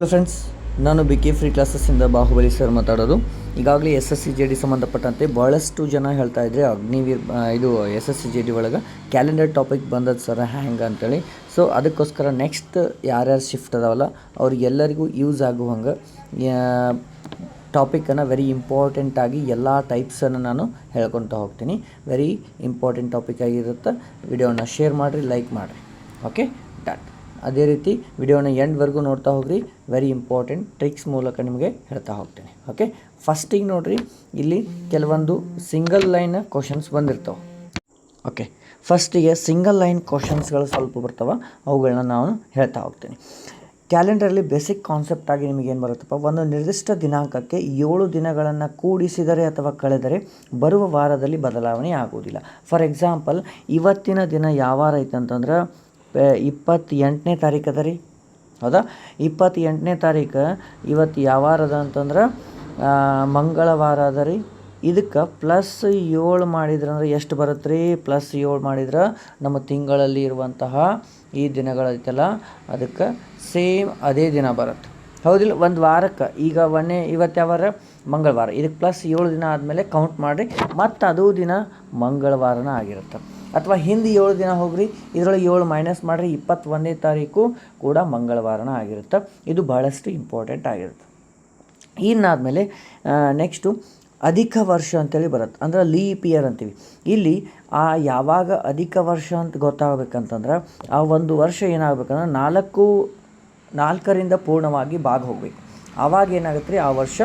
Hello friends, ನಾನು BK free ಕ್ಲಾಸಸ್ಸಿಂದ Bahubali sir ಮಾತಾಡೋದು. ಈಗಾಗಲೇ SSC JD ಸಂಬಂಧಪಟ್ಟಂತೆ ಭಾಳಷ್ಟು ಜನ ಹೇಳ್ತಾ ಇದ್ದರೆ ಅಗ್ನಿವೀರ್ ಇದು SSC JD ಒಳಗೆ ಕ್ಯಾಲೆಂಡರ್ ಟಾಪಿಕ್ ಬಂದದ್ದು ಸರ್ ಹ್ಯಾಂಗೆ ಅಂತೇಳಿ. ಸೊ ಅದಕ್ಕೋಸ್ಕರ ನೆಕ್ಸ್ಟ್ ಯಾರ್ಯಾರು ಶಿಫ್ಟ್ ಅದಾವಲ್ಲ ಅವ್ರಿಗೆಲ್ಲರಿಗೂ ಯೂಸ್ ಆಗುವಂಗೆ ಟಾಪಿಕನ್ನು ವೆರಿ ಇಂಪಾರ್ಟೆಂಟಾಗಿ ಎಲ್ಲ ಟೈಪ್ಸನ್ನು ನಾನು ಹೇಳ್ಕೊತ ಹೋಗ್ತೀನಿ. ವೆರಿ ಇಂಪಾರ್ಟೆಂಟ್ ಟಾಪಿಕ್ ಆಗಿರುತ್ತೆ. ವಿಡಿಯೋನ ಶೇರ್ ಮಾಡಿರಿ, ಲೈಕ್ ಮಾಡಿರಿ. Okay, done. ಅದೇ ರೀತಿ ವಿಡಿಯೋನ ಎಂಡ್ವರೆಗೂ ನೋಡ್ತಾ ಹೋಗ್ರಿ. ವೆರಿ ಇಂಪಾರ್ಟೆಂಟ್ ಟ್ರಿಕ್ಸ್ ಮೂಲಕ ನಿಮಗೆ ಹೇಳ್ತಾ ಹೋಗ್ತೀನಿ. ಓಕೆ, ಫಸ್ಟಿಗೆ ನೋಡಿರಿ, ಇಲ್ಲಿ ಕೆಲವೊಂದು ಸಿಂಗಲ್ ಲೈನ್ ಕ್ವಶನ್ಸ್ ಬಂದಿರ್ತಾವೆ. ಓಕೆ, ಫಸ್ಟಿಗೆ ಸಿಂಗಲ್ ಲೈನ್ ಕ್ವಶನ್ಸ್ಗಳು ಸ್ವಲ್ಪ ಬರ್ತಾವೆ, ಅವುಗಳನ್ನ ನಾನು ಹೇಳ್ತಾ ಹೋಗ್ತೀನಿ. ಕ್ಯಾಲೆಂಡರಲ್ಲಿ ಬೇಸಿಕ್ ಕಾನ್ಸೆಪ್ಟ್ ಆಗಿ ನಿಮಗೇನು ಬರುತ್ತಪ್ಪ, ಒಂದು ನಿರ್ದಿಷ್ಟ ದಿನಾಂಕಕ್ಕೆ 7 ದಿನಗಳನ್ನು ಕೂಡಿಸಿದರೆ ಅಥವಾ ಕಳೆದರೆ ಬರುವ ವಾರದಲ್ಲಿ ಬದಲಾವಣೆ ಆಗುವುದಿಲ್ಲ. ಫಾರ್ ಎಕ್ಸಾಂಪಲ್, ಇವತ್ತಿನ ದಿನ ಯಾವ ವಾರ ಐತಂತಂದ್ರೆ 28ನೇ ತಾರೀಕು ಅದ ರೀ, ಹೌದಾ? 28ನೇ ತಾರೀಕು ಇವತ್ತು ಯಾವ ವಾರ ಅದ ಅಂತಂದ್ರೆ ಮಂಗಳವಾರ ಅದ ರೀ. ಇದಕ್ಕೆ +7 ಮಾಡಿದ್ರೆ ಅಂದ್ರೆ ಎಷ್ಟು ಬರುತ್ತೆ ರೀ? +7 ಮಾಡಿದ್ರೆ ನಮ್ಮ ತಿಂಗಳಲ್ಲಿ ಇರುವಂತಹ ಈ ದಿನಗಳೈತಲ್ಲ ಅದಕ್ಕೆ ಸೇಮ್ ಅದೇ ದಿನ ಬರುತ್ತೆ, ಹೌದಿಲ್ಲ? ಒಂದು ವಾರಕ್ಕೆ ಈಗ ಇವತ್ತು ಯಾವ ವಾರ? ಮಂಗಳವಾರ. ಇದಕ್ಕೆ +7 ದಿನ ಆದಮೇಲೆ ಕೌಂಟ್ ಮಾಡಿರಿ, ಮತ್ತು ಅದು ದಿನ ಮಂಗಳವಾರನ ಆಗಿರುತ್ತೆ. ಅಥವಾ ಹಿಂದೆ 7 ದಿನ ಹೋಗ್ರಿ, ಇದರೊಳಗೆ 7 ಮೈನಸ್ ಮಾಡಿರಿ, 21ನೇ ತಾರೀಕು ಕೂಡ ಮಂಗಳವಾರನ ಆಗಿರುತ್ತೆ. ಇದು ಭಾಳಷ್ಟು ಇಂಪಾರ್ಟೆಂಟ್ ಆಗಿರುತ್ತೆ. ಇನ್ನಾದಮೇಲೆ ನೆಕ್ಸ್ಟು ಅಧಿಕ ವರ್ಷ ಅಂತೇಳಿ ಬರುತ್ತೆ, ಅಂದ್ರೆ ಲೀಪ್ ಇಯರ್ ಅಂತೀವಿ. ಇಲ್ಲಿ ಯಾವಾಗ ಅಧಿಕ ವರ್ಷ ಅಂತ ಗೊತ್ತಾಗಬೇಕಂತಂದ್ರೆ ಆ ಒಂದು ವರ್ಷ ಏನಾಗಬೇಕಂದ್ರೆ 4ರಿಂದ ಪೂರ್ಣವಾಗಿ ಭಾಗ ಹೋಗ್ಬೇಕು. ಆವಾಗ ಏನಾಗುತ್ತೆ ರೀ, ಆ ವರ್ಷ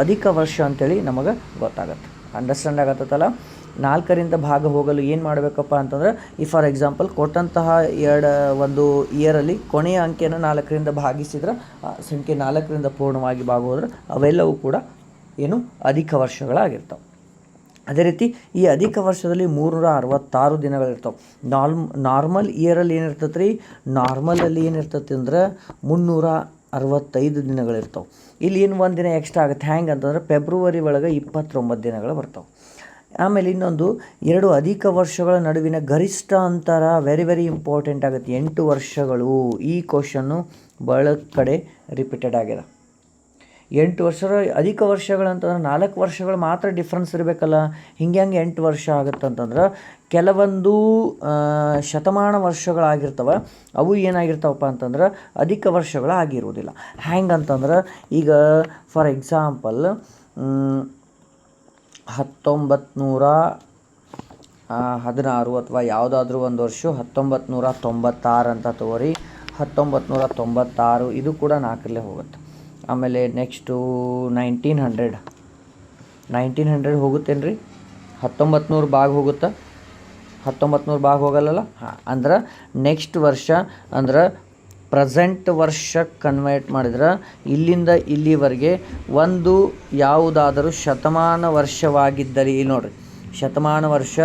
ಅಧಿಕ ವರ್ಷ ಅಂತೇಳಿ ನಮಗೆ ಗೊತ್ತಾಗುತ್ತೆ. ಅಂಡರ್ಸ್ಟ್ಯಾಂಡ್ ಆಗತ್ತಲ್ಲ? 4ರಿಂದ ಭಾಗ ಹೋಗಲು ಏನು ಮಾಡಬೇಕಪ್ಪ ಅಂತಂದ್ರೆ, ಈ ಫಾರ್ ಎಕ್ಸಾಂಪಲ್ ಕೊಟ್ಟಂತಹ ಒಂದು ಇಯರಲ್ಲಿ ಕೊನೆಯ ಅಂಕೆಯನ್ನು 4ರಿಂದ ಭಾಗಿಸಿದ್ರೆ ಸಂಖ್ಯೆ 4ರಿಂದ ಪೂರ್ಣವಾಗಿ ಭಾಗ ಹೋದ್ರೆ ಅವೆಲ್ಲವೂ ಕೂಡ ಏನು ಅಧಿಕ ವರ್ಷಗಳಾಗಿರ್ತವೆ. ಅದೇ ರೀತಿ ಈ ಅಧಿಕ ವರ್ಷದಲ್ಲಿ 366 ದಿನಗಳಿರ್ತವೆ. ನಾರ್ಮಲ್ ಇಯರಲ್ಲಿ ಏನಿರ್ತೈತೆ ರೀ, ನಾರ್ಮಲಲ್ಲಿ ಏನಿರ್ತೈತಿ ಅಂದ್ರೆ 365 ದಿನಗಳಿರ್ತವೆ. ಇಲ್ಲಿ ಏನು ಒಂದು ದಿನ ಎಕ್ಸ್ಟ್ರಾ ಆಗುತ್ತೆ. ಹ್ಯಾಂಗೆ ಅಂತಂದ್ರೆ ಫೆಬ್ರವರಿ ಒಳಗೆ 29 ದಿನಗಳು ಬರ್ತವೆ. ಆಮೇಲೆ ಇನ್ನೊಂದು 2 ಅಧಿಕ ವರ್ಷಗಳ ನಡುವಿನ ಗರಿಷ್ಠ ಅಂತರ ವೆರಿ ವೆರಿ ಇಂಪಾರ್ಟೆಂಟ್ ಆಗುತ್ತೆ, 8 ವರ್ಷಗಳು. ಈ ಕ್ವಶನ್ನು ಭಾಳ ಕಡೆ ರಿಪೀಟೆಡ್ ಆಗಿದೆ. 8 ವರ್ಷ ಅಧಿಕ ವರ್ಷಗಳಂತಂದ್ರೆ 4 ವರ್ಷಗಳು ಮಾತ್ರ ಡಿಫ್ರೆನ್ಸ್ ಇರಬೇಕಲ್ಲ, ಹಿಂಗೆ 8 ವರ್ಷ ಆಗುತ್ತಂತಂದ್ರೆ ಕೆಲವೊಂದು ಶತಮಾನ ವರ್ಷಗಳಾಗಿರ್ತವೆ, ಅವು ಏನಾಗಿರ್ತಾವಪ್ಪ ಅಂತಂದ್ರೆ ಅಧಿಕ ವರ್ಷಗಳು ಆಗಿರುವುದಿಲ್ಲ. ಹ್ಯಾಂಗಂತಂದ್ರೆ ಈಗ ಫಾರ್ ಎಕ್ಸಾಂಪಲ್ 1916 ಅಥವಾ ಯಾವುದಾದ್ರೂ ಒಂದು ವರ್ಷ 1996 ಅಂತ ತಗೋರಿ. 1996 ಇದು ಕೂಡ 4ರಲ್ಲೇ ಹೋಗುತ್ತೆ. ಆಮೇಲೆ ನೆಕ್ಸ್ಟು 1900 ಹೋಗುತ್ತೇನು ರೀ? 1900 ಭಾಗ ಹೋಗುತ್ತಾ? 1900 ಭಾಗ ಹೋಗಲ್ಲಲ್ಲ. ಅಂದ್ರೆ ನೆಕ್ಸ್ಟ್ ವರ್ಷ ಅಂದ್ರೆ ಪ್ರೆಸೆಂಟ್ ವರ್ಷಕ್ಕೆ ಕನ್ವರ್ಟ್ ಮಾಡಿದ್ರೆ ಇಲ್ಲಿಂದ ಇಲ್ಲಿವರೆಗೆ ಒಂದು ಯಾವುದಾದರೂ ಶತಮಾನ ವರ್ಷವಾಗಿದ್ದಲ್ಲಿ, ಇಲ್ಲಿ ನೋಡಿರಿ, ಶತಮಾನ ವರ್ಷ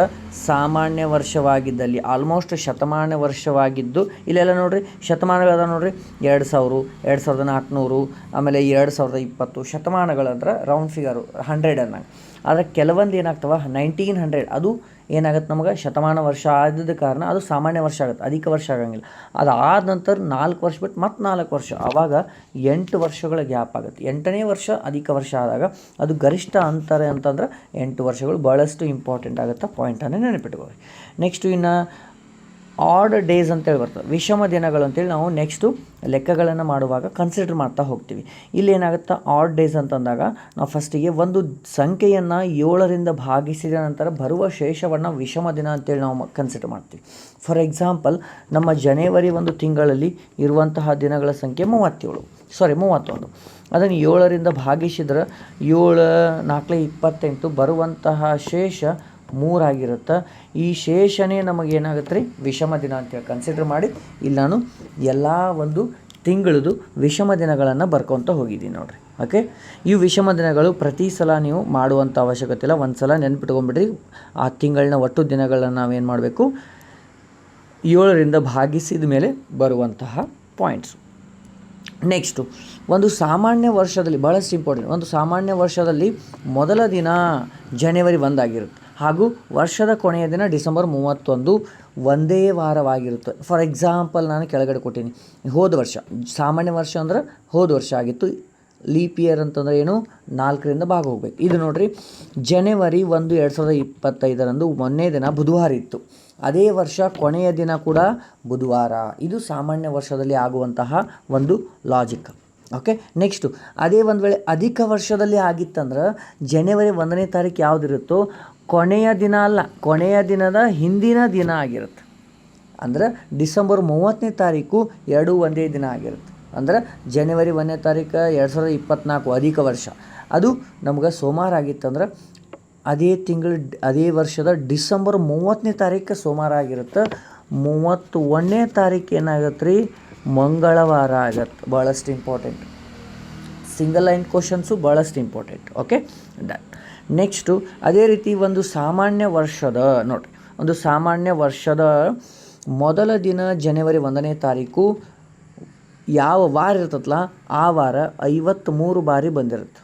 ಸಾಮಾನ್ಯ ವರ್ಷವಾಗಿದ್ದಲ್ಲಿ ಆಲ್ಮೋಸ್ಟ್ ಶತಮಾನ ವರ್ಷವಾಗಿದ್ದು ಇಲ್ಲೆಲ್ಲ ನೋಡಿರಿ ಶತಮಾನಗಳದ ನೋಡಿರಿ, 2000, 2400, ಆಮೇಲೆ 2020 ಶತಮಾನಗಳಂದ್ರೆ ರೌಂಡ್ ಫಿಗರು 100 ಅನ್ನಂಗೆ. ಆದರೆ ಕೆಲವೊಂದು ಏನಾಗ್ತವೆ 1900 ಅದು ಏನಾಗುತ್ತೆ ನಮಗೆ ಶತಮಾನ ವರ್ಷ ಆದ ಕಾರಣ ಅದು ಸಾಮಾನ್ಯ ವರ್ಷ ಆಗುತ್ತೆ, ಅಧಿಕ ವರ್ಷ ಆಗಂಗಿಲ್ಲ. ಅದಾದ ನಂತರ 4 ವರ್ಷ ಬಿಟ್ಟು ಮತ್ತೆ 4 ವರ್ಷ, ಆವಾಗ 8 ವರ್ಷಗಳ ಗ್ಯಾಪ್ ಆಗುತ್ತೆ. 8ನೇ ವರ್ಷ ಅಧಿಕ ವರ್ಷ ಆದಾಗ ಅದು ಗರಿಷ್ಠ ಅಂತರ ಅಂತಂದ್ರೆ 8 ವರ್ಷಗಳು. ಭಾಳಷ್ಟು ಇಂಪಾರ್ಟೆಂಟ್ ಆಗುತ್ತೆ, ಪಾಯಿಂಟನ್ನು ನೆನಪಿಟ್ಕೊಳ್ಳಿ. ನೆಕ್ಸ್ಟು ಇನ್ನು ಆಡ್ ಡೇಸ್ ಅಂತೇಳಿ ಬರ್ತದೆ, ವಿಷಮ ದಿನಗಳು ಅಂತೇಳಿ ನಾವು ನೆಕ್ಸ್ಟು ಲೆಕ್ಕಗಳನ್ನು ಮಾಡುವಾಗ ಕನ್ಸಿಡರ್ ಮಾಡ್ತಾ ಹೋಗ್ತೀವಿ. ಇಲ್ಲಿ ಏನಾಗುತ್ತೆ, ಆಡ್ ಡೇಸ್ ಅಂತಂದಾಗ ನಾವು ಫಸ್ಟಿಗೆ ಒಂದು ಸಂಖ್ಯೆಯನ್ನು 7ರಿಂದ ಭಾಗಿಸಿದ ನಂತರ ಬರುವ ಶೇಷವನ್ನು ವಿಷಮ ದಿನ ಅಂತೇಳಿ ನಾವು ಕನ್ಸಿಡರ್ ಮಾಡ್ತೀವಿ. ಫಾರ್ ಎಕ್ಸಾಂಪಲ್, ನಮ್ಮ ಜನವರಿ ಒಂದು ತಿಂಗಳಲ್ಲಿ ಇರುವಂತಹ ದಿನಗಳ ಸಂಖ್ಯೆ 31. ಅದನ್ನು 7ರಿಂದ ಭಾಗಿಸಿದ್ರೆ 7 4 28 ಬರುವಂತಹ ಶೇಷ 3 ಆಗಿರುತ್ತೆ. ಈ ಶೇಷನೇ ನಮಗೇನಾಗುತ್ತೆ ರೀ, ವಿಷಮ ದಿನ ಅಂತೇಳಿ ಕನ್ಸಿಡರ್ ಮಾಡಿ ಇಲ್ಲಿ ನಾನು ಎಲ್ಲ ಒಂದು ತಿಂಗಳದು ವಿಷಮ ದಿನಗಳನ್ನು ಬರ್ಕೊತ ಹೋಗಿದ್ದೀನಿ ನೋಡಿರಿ. ಓಕೆ, ಈ ವಿಷಮ ದಿನಗಳು ಪ್ರತಿ ಸಲ ನೀವು ಮಾಡುವಂಥ ಅವಶ್ಯಕತೆ ಇಲ್ಲ, ಒಂದು ಸಲ ನೆನ್ಪಿಟ್ಕೊಂಡ್ಬಿಡ್ರಿ. ಆ ತಿಂಗಳನ್ನ ಒಟ್ಟು ದಿನಗಳನ್ನ ನಾವೇನು ಮಾಡಬೇಕು, 7ರಿಂದ ಭಾಗಿಸಿದ ಮೇಲೆ ಬರುವಂತಹ ಪಾಯಿಂಟ್ಸು. ನೆಕ್ಸ್ಟು ಒಂದು ಸಾಮಾನ್ಯ ವರ್ಷದಲ್ಲಿ ಭಾಳಷ್ಟು ಇಂಪಾರ್ಟೆಂಟ್, ಒಂದು ಸಾಮಾನ್ಯ ವರ್ಷದಲ್ಲಿ ಮೊದಲ ದಿನ ಜನವರಿ 1 ಆಗಿರುತ್ತೆ. ಹಾಗೂ ವರ್ಷದ ಕೊನೆಯ ದಿನ ಡಿಸೆಂಬರ್ 31 ಒಂದೇ ವಾರವಾಗಿರುತ್ತೆ. ಫಾರ್ ಎಕ್ಸಾಂಪಲ್ ನಾನು ಕೆಳಗಡೆ ಕೊಟ್ಟೀನಿ, ಹೋದ ವರ್ಷ ಸಾಮಾನ್ಯ ವರ್ಷ ಅಂದ್ರೆ ಹೋದ ವರ್ಷ ಆಗಿತ್ತು. ಲೀಪ್ ಇಯರ್ ಅಂತಂದರೆ ಏನು, 4ರಿಂದ ಭಾಗ ಹೋಗ್ಬೇಕು. ಇದು ನೋಡಿರಿ, ಜನವರಿ 1, 2025 ಮೊನ್ನೆ ದಿನ ಬುಧವಾರ ಇತ್ತು. ಅದೇ ವರ್ಷ ಕೊನೆಯ ದಿನ ಕೂಡ ಬುಧವಾರ. ಇದು ಸಾಮಾನ್ಯ ವರ್ಷದಲ್ಲಿ ಆಗುವಂತಹ ಒಂದು ಲಾಜಿಕ್. ಓಕೆ, ನೆಕ್ಸ್ಟು ಅದೇ ಒಂದು ವೇಳೆ ಅಧಿಕ ವರ್ಷದಲ್ಲಿ ಆಗಿತ್ತಂದ್ರೆ ಜನವರಿ 1ನೇ ತಾರೀಕು ಯಾವುದಿರುತ್ತೋ ಕೊನೆಯ ದಿನ ಅಲ್ಲ, ಕೊನೆಯ ದಿನದ ಹಿಂದಿನ ದಿನ ಆಗಿರುತ್ತೆ. ಅಂದ್ರೆ ಡಿಸೆಂಬರ್ 30ನೇ ತಾರೀಕು ಎರಡೂ ಒಂದೇ ದಿನ ಆಗಿರುತ್ತೆ. ಅಂದ್ರೆ ಜನವರಿ 1ನೇ ತಾರೀಕು 2024 ಅಧಿಕ ವರ್ಷ, ಅದು ನಮ್ಗೆ ಸೋಮವಾರ ಆಗಿತ್ತಂದ್ರೆ ಅದೇ ತಿಂಗಳು ಅದೇ ವರ್ಷದ ಡಿಸೆಂಬರ್ 30ನೇ ತಾರೀಕು ಸೋಮವಾರ ಆಗಿರುತ್ತೆ. 31ನೇ ತಾರೀಕು ಏನಾಗುತ್ತೆ ರೀ, ಮಂಗಳವಾರ ಆಗತ್ತೆ. ಭಾಳಷ್ಟು ಇಂಪಾರ್ಟೆಂಟ್, ಸಿಂಗಲ್ ಲೈನ್ ಕ್ವಶನ್ಸು ಭಾಳಷ್ಟು ಇಂಪಾರ್ಟೆಂಟ್. Okay, done. ನೆಕ್ಸ್ಟು ಅದೇ ರೀತಿ ಒಂದು ಸಾಮಾನ್ಯ ವರ್ಷದ ನೋಡಿರಿ, ಒಂದು ಸಾಮಾನ್ಯ ವರ್ಷದ ಮೊದಲ ದಿನ ಜನವರಿ 1ನೇ ತಾರೀಕು ಯಾವ ವಾರ ಇರ್ತದಲ್ಲ ಆ ವಾರ 53 ಬಾರಿ ಬಂದಿರುತ್ತೆ.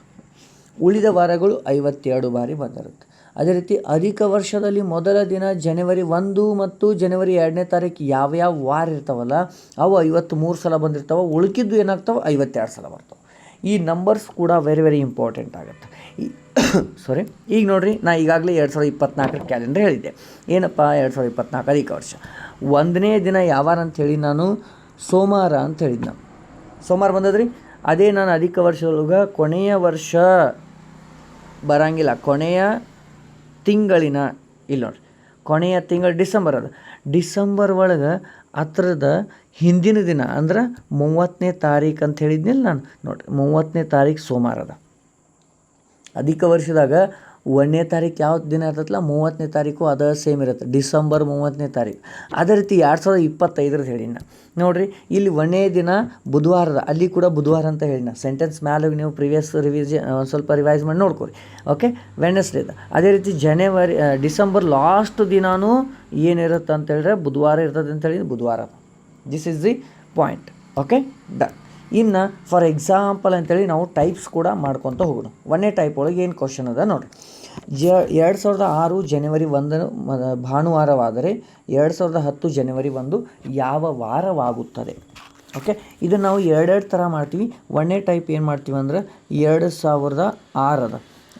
ಉಳಿದ ವಾರಗಳು 52 ಬಾರಿ ಬಂದಿರುತ್ತೆ. ಅದೇ ರೀತಿ ಅಧಿಕ ವರ್ಷದಲ್ಲಿ ಮೊದಲ ದಿನ ಜನವರಿ 1 ಮತ್ತು ಜನವರಿ 2ನೇ ತಾರೀಕು ಯಾವ್ಯಾವ ವಾರ ಇರ್ತಾವಲ್ಲ ಅವು 53 ಸಲ ಬಂದಿರ್ತಾವೆ. ಉಳ್ಕಿದ್ದು ಏನಾಗ್ತಾವೆ, 52 ಸಲ ಬರ್ತಾವೆ. ಈ ನಂಬರ್ಸ್ ಕೂಡ ವೆರಿ ವೆರಿ ಇಂಪಾರ್ಟೆಂಟ್ ಆಗುತ್ತೆ. ಸಾರಿ, ಈಗ ನೋಡಿರಿ, ನಾ ಈಗಾಗಲೇ 2024 ಕ್ಯಾಲೆಂಡರ್ ಹೇಳಿದ್ದೆ. ಏನಪ್ಪ 2024 ಅಧಿಕ ವರ್ಷ 1ನೇ ದಿನ ಯಾವಾರ ಅಂಥೇಳಿ ನಾನು ಸೋಮವಾರ ಅಂತ ಹೇಳಿದ್ದು. ನಾನು ಸೋಮವಾರ ಬಂದದ್ರಿ. ಅದೇ ನಾನು ಅಧಿಕ ವರ್ಷದೊಳಗೆ ಕೊನೆಯ ವರ್ಷ ಬರಂಗಿಲ್ಲ, ಕೊನೆಯ ತಿಂಗಳಿನ ಇಲ್ಲಿ ನೋಡಿರಿ, ಕೊನೆಯ ತಿಂಗಳು ಡಿಸೆಂಬರ್ ಅದ. ಡಿಸೆಂಬರ್ ಒಳಗೆ ಹತ್ರದ ಹಿಂದಿನ ದಿನ ಅಂದ್ರೆ 30ನೇ ತಾರೀಕು ಅಂತ ಹೇಳಿದ್ನಿಲ್ಲ ನಾನು. ನೋಡಿರಿ, 30ನೇ ತಾರೀಕು ಸೋಮವಾರ ಅದ. ಅಧಿಕ ವರ್ಷದಾಗ 1ನೇ ತಾರೀಕು ಯಾವ ದಿನ ಇರ್ತೈತಲ್ಲ 30ನೇ ತಾರೀಕು ಅದ ಸೇಮ್ ಇರುತ್ತೆ, ಡಿಸೆಂಬರ್ 30ನೇ ತಾರೀಕು. ಅದೇ ರೀತಿ 2025 ಹೇಳಿನ ನೋಡಿರಿ, ಇಲ್ಲಿ 1ನೇ ದಿನ ಬುಧವಾರದ, ಅಲ್ಲಿ ಕೂಡ ಬುಧವಾರ ಅಂತ ಹೇಳಿನ. ಸೆಂಟೆನ್ಸ್ ಮ್ಯಾಲೆ ನೀವು ಪ್ರಿವಿಯಸ್ ಒಂದು ಸ್ವಲ್ಪ ರಿವೈಸ್ ಮಾಡಿ ನೋಡ್ಕೊರಿ. ಓಕೆ, ವೆಡ್ನೆಸ್ಡೇದ. ಅದೇ ರೀತಿ ಡಿಸೆಂಬರ್ ಲಾಸ್ಟ್ ದಿನಾನೂ ಏನಿರುತ್ತೆ ಅಂತೇಳಿದ್ರೆ ಬುಧವಾರ ಇರ್ತದೆ ಅಂತೇಳಿ ಬುಧವಾರ. This is the point. Okay, done. ಇನ್ನು ಫಾರ್ ಎಕ್ಸಾಂಪಲ್ ಅಂತೇಳಿ ನಾವು ಟೈಪ್ಸ್ ಕೂಡ ಮಾಡ್ಕೊತ ಹೋಗೋಣ. 1ನೇ ಟೈಪ್ ಒಳಗೆ ಏನು ಕ್ವಶನ್ ಅದ ನೋಡಿರಿ. 2006 ಜನವರಿ 1 ಭಾನುವಾರವಾದರೆ 2010 ಜನವರಿ 1 ಯಾವ ವಾರವಾಗುತ್ತದೆ? ಓಕೆ, ಇದನ್ನು ನಾವು ಎರಡೆರಡು ಥರ ಮಾಡ್ತೀವಿ. 1ನೇ ಟೈಪ್ ಏನು ಮಾಡ್ತೀವಿ ಅಂದ್ರೆ 2006 ಅದ,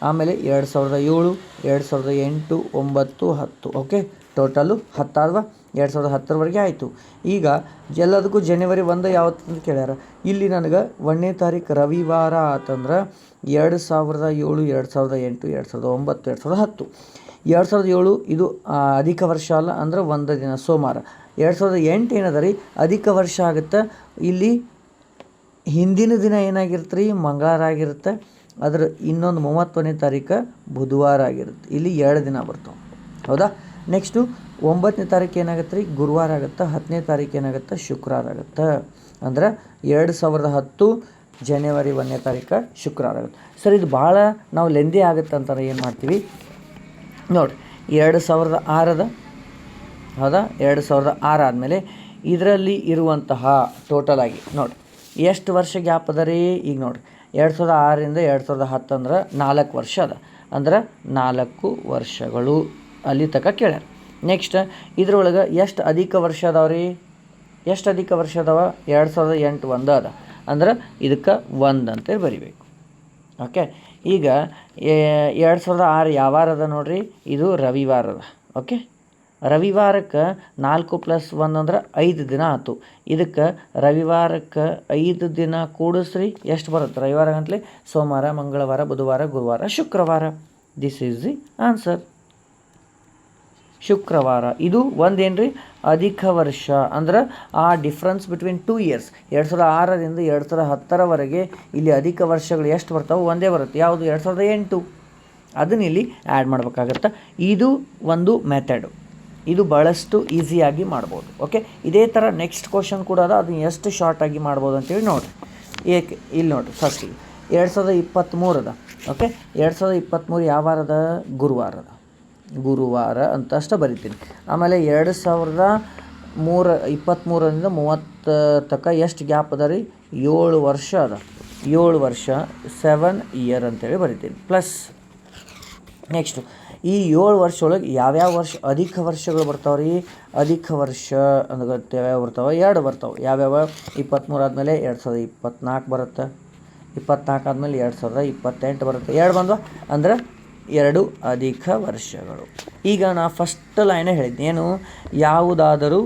ಆಮೇಲೆ 2007, 2008, 9, 10. Okay, total 10 ಆದ್ವಾ. 2010 ಆಯಿತು. ಈಗ ಎಲ್ಲದಕ್ಕೂ ಜನವರಿ 1 ಯಾವತ್ತು ಅಂತ ಕೇಳ್ಯಾರ. ಇಲ್ಲಿ ನನಗೆ 1ನೇ ತಾರೀಕು ರವಿವಾರ ಆತಂದ್ರೆ 2007, 2008, 2009, 2010. 2007 ಇದು ಅಧಿಕ ವರ್ಷ ಅಲ್ಲ, ಅಂದ್ರೆ 1 ದಿನ ಸೋಮವಾರ. 2008 ಏನದ ರೀ, ಅಧಿಕ ವರ್ಷ ಆಗುತ್ತೆ. ಇಲ್ಲಿ ಹಿಂದಿನ ದಿನ ಏನಾಗಿರುತ್ತೆ ರೀ, ಮಂಗಳವಾರ ಆಗಿರುತ್ತೆ. ಅದ್ರ ಇನ್ನೊಂದು 31ನೇ ತಾರೀಕು ಬುಧವಾರ ಆಗಿರುತ್ತೆ. ಇಲ್ಲಿ 2 ದಿನ ಬರ್ತಾವೆ, ಹೌದಾ. ನೆಕ್ಸ್ಟು 9ನೇ ತಾರೀಕು ಏನಾಗುತ್ತೆ ರೀ, ಗುರುವಾರ ಆಗುತ್ತೆ. 10ನೇ ತಾರೀಕು ಏನಾಗುತ್ತೆ, ಶುಕ್ರವಾರ ಆಗುತ್ತೆ. ಅಂದ್ರೆ 2010 ಜನವರಿ 1ನೇ ತಾರೀಕು ಶುಕ್ರವಾರ ಆಗುತ್ತೆ. ಸರ್, ಇದು ಭಾಳ ನಾವು ಲೆಂದಿ ಆಗುತ್ತೆ ಅಂತಾರೆ. ಏನು ಮಾಡ್ತೀವಿ ನೋಡಿ, 2006 ಹೌದಾ. 2006 ಆದಮೇಲೆ ಇದರಲ್ಲಿ ಇರುವಂತಹ ಟೋಟಲ್ ಆಗಿ ನೋಡಿ ಎಷ್ಟು ವರ್ಷ ಗ್ಯಾಪ್ ಅದ ರೀ. ಈಗ ನೋಡಿರಿ, 2006ರಿಂದ 2010 ಅಂದ್ರೆ 4 ವರ್ಷ ಅದ. ಅಂದ್ರೆ 4 ವರ್ಷಗಳು ಅಲ್ಲಿ ತನಕ ಕೇಳ್ಯಾರ. ನೆಕ್ಸ್ಟ್ ಇದ್ರೊಳಗೆ ಎಷ್ಟು ಅಧಿಕ ವರ್ಷ ಅದಾವ ರೀ, ಎಷ್ಟು ಅಧಿಕ ವರ್ಷ ಅದಾವ? 2008 1 ಅದ. ಅಂದ್ರೆ ಇದಕ್ಕೆ 1 ಅಂತೇಳಿ ಬರಿಬೇಕು. ಓಕೆ, ಈಗ 2006 ಯಾವ ವಾರ ಅದ ನೋಡಿರಿ, ಇದು ರವಿವಾರ ಅದ. ಓಕೆ, ರವಿವಾರಕ್ಕೆ 4 + 1 ಅಂದ್ರೆ 5 ದಿನ ಆಯ್ತು. ಇದಕ್ಕೆ ರವಿವಾರಕ್ಕೆ 5 ದಿನ ಕೂಡಿಸ್ರಿ, ಎಷ್ಟು ಬರುತ್ತೆ ರವಿವಾರ ಗಂಟಲೆ? ಸೋಮವಾರ, ಮಂಗಳವಾರ, ಬುಧವಾರ, ಗುರುವಾರ, ಶುಕ್ರವಾರ. ದಿಸ್ ಈಸ್ ದಿ ಆನ್ಸರ್, ಶುಕ್ರವಾರ. ಇದು ಒಂದೇನು ರೀ, ಅಧಿಕ ವರ್ಷ. ಅಂದ್ರೆ ಆ ಡಿಫ್ರೆನ್ಸ್ ಬಿಟ್ವೀನ್ 2 ಇಯರ್ಸ್, 2006ರಿಂದ 2010ರವರೆಗೆ ಇಲ್ಲಿ ಅಧಿಕ ವರ್ಷಗಳು ಎಷ್ಟು ಬರ್ತಾವೆ? ಒಂದೇ ಬರುತ್ತೆ. ಯಾವುದು? 2008. ಅದನ್ನ ಇಲ್ಲಿ ಆ್ಯಡ್ ಮಾಡಬೇಕಾಗತ್ತೆ. ಇದು ಒಂದು ಮೆಥಡು, ಇದು ಭಾಳಷ್ಟು ಈಸಿಯಾಗಿ ಮಾಡ್ಬೋದು. ಓಕೆ, ಇದೇ ಥರ ನೆಕ್ಸ್ಟ್ ಕ್ವಶನ್ ಕೂಡ ಅದ, ಅದನ್ನು ಎಷ್ಟು ಶಾರ್ಟಾಗಿ ಮಾಡ್ಬೋದು ಅಂತೇಳಿ ನೋಡಿರಿ. ಏಕೆ ಇಲ್ಲಿ ನೋಡಿರಿ, ಫಸ್ಟಿಗೆ 2023 ಅದ. ಓಕೆ, 2023 ಯಾವ ವಾರದ? ಗುರುವಾರ ಅದ. ಗುರುವಾರ ಅಂತ ಅಷ್ಟೇ ಬರಿತೀನಿ. ಆಮೇಲೆ 2023ರಿಂದ 30 ತನಕ ಎಷ್ಟು ಗ್ಯಾಪ್ ಅದ ರೀ? 7 ವರ್ಷ ಅದ. 7 ವರ್ಷ 7 ಇಯರ್ ಅಂತೇಳಿ ಬರಿತೀನಿ. ಪ್ಲಸ್ ನೆಕ್ಸ್ಟು ಈ 7 ವರ್ಷ ಒಳಗೆ ಯಾವ್ಯಾವ ವರ್ಷ ಅಧಿಕ ವರ್ಷಗಳು ಬರ್ತಾವೆ ರೀ? ಅಧಿಕ ವರ್ಷ ಅಂದ್ರೆ ಯಾವ್ಯಾವ ಬರ್ತಾವೆ? 2 ಬರ್ತಾವೆ. ಯಾವ್ಯಾವ? 23 ಆದಮೇಲೆ 2024 ಬರುತ್ತೆ, 24 ಆದಮೇಲೆ 2028 ಬರುತ್ತೆ. 2 ಬಂದ್ವ ಅಂದ್ರೆ 2 ಅಧಿಕ ವರ್ಷಗಳು. ಈಗ ನಾ ಫಸ್ಟ್ ಲೈನೇ ಹೇಳಿದ್ದೆ, ಏನು? ಯಾವುದಾದರೂ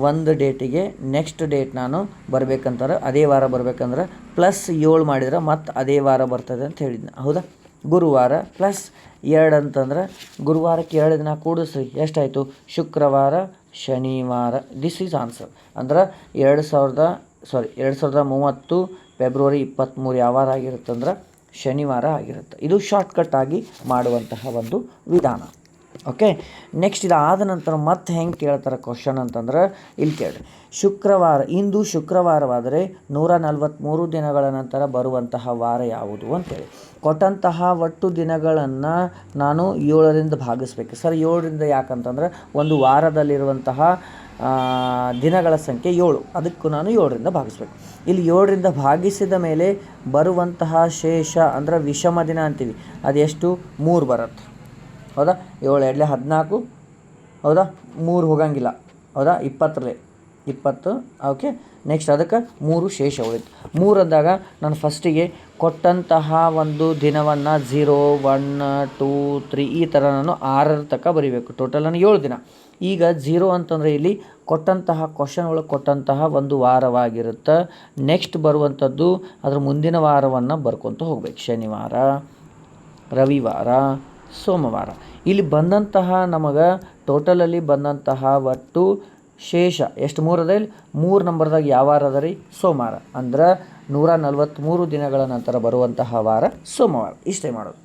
ಒಂದು ಡೇಟಿಗೆ ನೆಕ್ಸ್ಟ್ ಡೇಟ್ ನಾನು ಬರಬೇಕಂತಾರೆ, ಅದೇ ವಾರ ಬರಬೇಕಂದ್ರೆ +7 ಮಾಡಿದ್ರೆ ಮತ್ತು ಅದೇ ವಾರ ಬರ್ತದೆ ಅಂತ ಹೇಳಿದ್ನ, ಹೌದಾ? ಗುರುವಾರ +2 ಅಂತಂದ್ರೆ ಗುರುವಾರಕ್ಕೆ 2 ದಿನ ಕೂಡಿಸ್ರಿ, ಎಷ್ಟಾಯಿತು? ಶುಕ್ರವಾರ, ಶನಿವಾರ. This is answer. ಅಂದ್ರೆ 2030 ಫೆಬ್ರವರಿ 23 ಯಾವ ವಾರ ಆಗಿರುತ್ತಂದ್ರೆ ಶನಿವಾರ ಆಗಿರುತ್ತೆ. ಇದು ಶಾರ್ಟ್ಕಟ್ ಆಗಿ ಮಾಡುವಂತಹ ಒಂದು ವಿಧಾನ. ಓಕೆ, ನೆಕ್ಸ್ಟ್ ಇದಾದ ನಂತರ ಮತ್ತೆ ಹೆಂಗೆ ಕೇಳ್ತಾರೆ ಕ್ವಶನ್ ಅಂತಂದ್ರೆ ಇಲ್ಲಿ ಕೇಳಿ. ಇಂದು ಶುಕ್ರವಾರವಾದರೆ 143 ದಿನಗಳ ನಂತರ ಬರುವಂತಹ ವಾರ ಯಾವುದು ಅಂತೇಳಿ ಕೊಟ್ಟಂತಹ ಒಟ್ಟು ದಿನಗಳನ್ನು ನಾನು 7ರಿಂದ ಭಾಗಿಸ್ಬೇಕು. ಸರ್ 7ರಿಂದ ಯಾಕಂತಂದ್ರೆ ಒಂದು ವಾರದಲ್ಲಿರುವಂತಹ ದಿನಗಳ ಸಂಖ್ಯೆ 7, ಅದಕ್ಕೂ ನಾನು 7ರಿಂದ ಭಾಗಿಸ್ಬೇಕು. ಇಲ್ಲಿ 7ರಿಂದ ಭಾಗಿಸಿದ ಮೇಲೆ ಬರುವಂತಹ ಶೇಷ ಅಂದರೆ ವಿಷಮ ದಿನ ಅಂತೀವಿ, ಅದೆಷ್ಟು? 3 ಬರುತ್ತೆ, ಹೌದಾ? 7 2 14, ಹೌದಾ? 3 ಹೋಗಂಗಿಲ್ಲ, ಹೌದಾ? 20. ಓಕೆ, ನೆಕ್ಸ್ಟ್ ಅದಕ್ಕೆ 3 ಶೇಷ ಉಳಿತು. 3 ಅಂದಾಗ ನಾನು ಫಸ್ಟಿಗೆ ಕೊಟ್ಟಂತಹ ಒಂದು ದಿನವನ್ನು 0 1 2 3 ಈ ಥರ ನಾನು 6 ತನಕ ಬರೀಬೇಕು. ಟೋಟಲ್ ನಾನು 7 ದಿನ. ಈಗ 0 ಅಂತಂದರೆ ಇಲ್ಲಿ ಕೊಟ್ಟಂತಹ ಕ್ವಶನ್ ಒಳಗೆ ಕೊಟ್ಟಂತಹ ಒಂದು ವಾರವಾಗಿರುತ್ತೆ. ನೆಕ್ಸ್ಟ್ ಬರುವಂಥದ್ದು ಅದರ ಮುಂದಿನ ವಾರವನ್ನು ಬರ್ಕೊತ ಹೋಗ್ಬೇಕು. ಶನಿವಾರ, ರವಿವಾರ, ಸೋಮವಾರ. ಇಲ್ಲಿ ಬಂದಂತಹ ನಮಗೆ ಟೋಟಲಲ್ಲಿ ಬಂದಂತಹ ಒಟ್ಟು ಶೇಷ ಎಷ್ಟು? 3 ಅದ. ಇಲ್ಲಿ 3 ನಂಬರ್ದಾಗ ಯಾವ ವಾರ ಅದ ರೀ? ಸೋಮವಾರ. ಅಂದ್ರೆ 143 ದಿನಗಳ ನಂತರ ಬರುವಂತಹ ವಾರ ಸೋಮವಾರ. ಇಷ್ಟೇ ಮಾಡೋದು.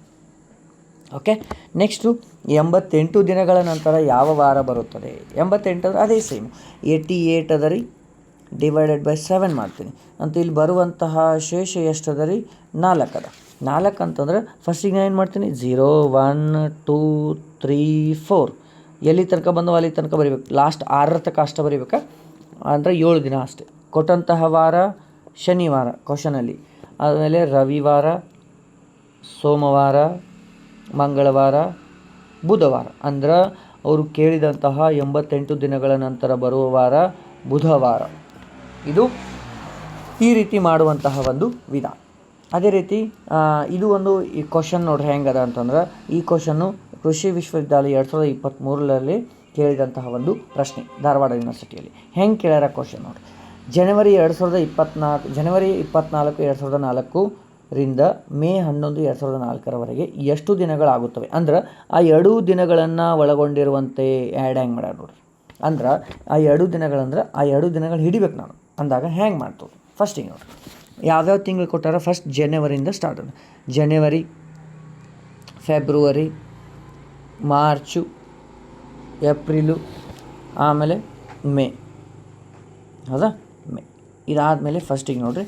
ಓಕೆ, ನೆಕ್ಸ್ಟು 88 ದಿನಗಳ ನಂತರ ಯಾವ ವಾರ ಬರುತ್ತದೆ? 88 ಅಂದರೆ ಅದೇ ಸೇಮ್ 88 ಅದ ರೀ, /7 ಮಾಡ್ತೀನಿ ಅಂತ. ಇಲ್ಲಿ ಬರುವಂತಹ ಶೇಷ ಎಷ್ಟು ಅದ ರೀ? 4 ಅದ. 4 ಅಂತಂದ್ರೆ ಫಸ್ಟಿಗೆ ನಾನು ಏನು ಮಾಡ್ತೀನಿ? 0 1 2 3 4 ಎಲ್ಲಿ ತನಕ ಬಂದವು ಅಲ್ಲಿ ತನಕ ಬರೀಬೇಕು. ಲಾಸ್ಟ್ 6 ತನಕ ಅಷ್ಟೇ ಬರೀಬೇಕಾ? ಅಂದರೆ 7 ದಿನ ಅಷ್ಟೇ. ಕೊಟ್ಟಂತಹ ವಾರ ಶನಿವಾರ ಕ್ವಶನಲ್ಲಿ, ಆದಮೇಲೆ ರವಿವಾರ, ಸೋಮವಾರ, ಮಂಗಳವಾರ, ಬುಧವಾರ. ಅಂದ್ರೆ ಅವರು ಕೇಳಿದಂತಹ 88 ದಿನಗಳ ನಂತರ ಬರುವ ವಾರ ಬುಧವಾರ. ಇದು ಈ ರೀತಿ ಮಾಡುವಂತಹ ಒಂದು ವಿಧಾನ. ಅದೇ ರೀತಿ ಇದು ಒಂದು ಈ ಕ್ವಶನ್ ನೋಡ್ರಿ ಹೆಂಗದ ಅಂತಂದ್ರೆ, ಈ ಕ್ವಶನ್ನು ಕೃಷಿ ವಿಶ್ವವಿದ್ಯಾಲಯ 2023 ಕೇಳಿದಂತಹ ಒಂದು ಪ್ರಶ್ನೆ, ಧಾರವಾಡ ಯೂನಿವರ್ಸಿಟಿಯಲ್ಲಿ. ಹೆಂಗೆ ಕೇಳ್ಯಾರ ಕ್ವಶನ್ ನೋಡ್ರಿ. ಜನವರಿ 24, 2004 ರಿಂದ ಮೇ 11, 2004 ಎಷ್ಟು ದಿನಗಳಾಗುತ್ತವೆ? ಅಂದ್ರೆ ಆ 2 ದಿನಗಳನ್ನು ಒಳಗೊಂಡಿರುವಂತೆ ಆ್ಯಡ್ ಹೆಂಗೆ ಮಾಡ್ಯಾರ ನೋಡ್ರಿ. ಅಂದ್ರೆ ಆ 2 ದಿನಗಳಂದ್ರೆ ಆ 2 ದಿನಗಳು ಹಿಡಿಬೇಕು ನಾನು ಅಂದಾಗ ಹೆಂಗೆ ಮಾಡ್ತವೆ? ಫಸ್ಟಿಗೆ ನೋಡ್ರಿ, ಯಾವ್ಯಾವ ತಿಂಗಳು ಕೊಟ್ಟಾರ? ಫಸ್ಟ್ ಜನವರಿಯಿಂದ ಸ್ಟಾರ್ಟ್ ಅದ. ಜನವರಿ, ಫೆಬ್ರವರಿ, ಮಾರ್ಚು, ಏಪ್ರಿಲು, ಆಮೇಲೆ ಮೇ, ಹೌದಾ? ಮೇ. ಇದಾದಮೇಲೆ ಫಸ್ಟಿಗೆ ನೋಡ್ರಿ,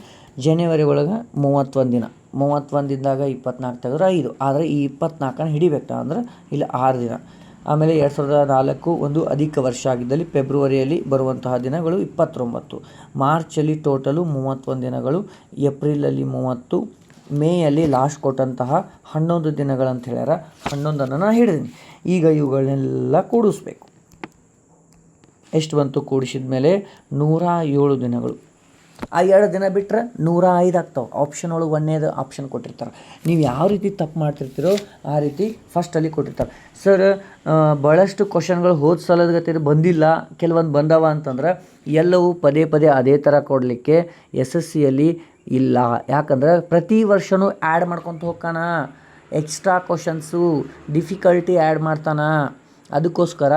ಜನವರಿ ಒಳಗೆ 31 ದಿನ. 31 ದಿನದಾಗ 24 ತೆಗೆದ್ರೆ 5, ಆದರೆ ಈ 24 ಹಿಡಿಬೇಕು ಅಂದ್ರೆ ಇಲ್ಲಿ 6 ದಿನ. ಆಮೇಲೆ 2004 ಒಂದು ಅಧಿಕ ವರ್ಷ ಆಗಿದ್ದಲ್ಲಿ ಫೆಬ್ರವರಿಯಲ್ಲಿ ಬರುವಂತಹ ದಿನಗಳು 29, ಮಾರ್ಚಲ್ಲಿ ಟೋಟಲು 31 ದಿನಗಳು, ಏಪ್ರಿಲಲ್ಲಿ 30, ಮೇಯಲ್ಲಿ ಲಾಸ್ಟ್ ಕೊಟ್ಟಂತಹ 11 ದಿನಗಳಂತ ಹೇಳ್ಯಾರ. 11 ನಾನು ಹಿಡಿದೀನಿ. ಈಗ ಇವುಗಳನ್ನೆಲ್ಲ ಕೂಡಿಸ್ಬೇಕು. ಎಷ್ಟು ಬಂತು? ಕೂಡಿಸಿದ ಮೇಲೆ 107 ದಿನಗಳು. ಆ 2 ದಿನ ಬಿಟ್ಟರೆ 105 ಆಗ್ತಾವೆ. ಆಪ್ಷನ್ ಒಳಗೆ 1ನೇದು ಆಪ್ಷನ್ ಕೊಟ್ಟಿರ್ತಾರೆ. ನೀವು ಯಾವ ರೀತಿ ತಪ್ಪು ಮಾಡ್ತಿರ್ತೀರೋ ಆ ರೀತಿ ಫಸ್ಟಲ್ಲಿ ಕೊಟ್ಟಿರ್ತಾರೆ. ಸರ್ ಭಾಳಷ್ಟು ಕ್ವಶನ್ಗಳು ಹೋದ ಸಲದ ಗತಿ ಬಂದಿಲ್ಲ, ಕೆಲವೊಂದು ಬಂದವ ಅಂತಂದ್ರೆ ಎಲ್ಲವೂ ಪದೇ ಅದೇ ಥರ ಕೊಡಲಿಕ್ಕೆ SSCಯಲ್ಲಿ ಇಲ್ಲ. ಯಾಕಂದ್ರೆ ಪ್ರತಿ ವರ್ಷವೂ ಆ್ಯಡ್ ಮಾಡ್ಕೊತ ಹೋಗ್ತಾನ, ಎಕ್ಸ್ಟ್ರಾ ಕ್ವಶನ್ಸು ಡಿಫಿಕಲ್ಟಿ ಆ್ಯಡ್ ಮಾಡ್ತಾನೆ. ಅದಕ್ಕೋಸ್ಕರ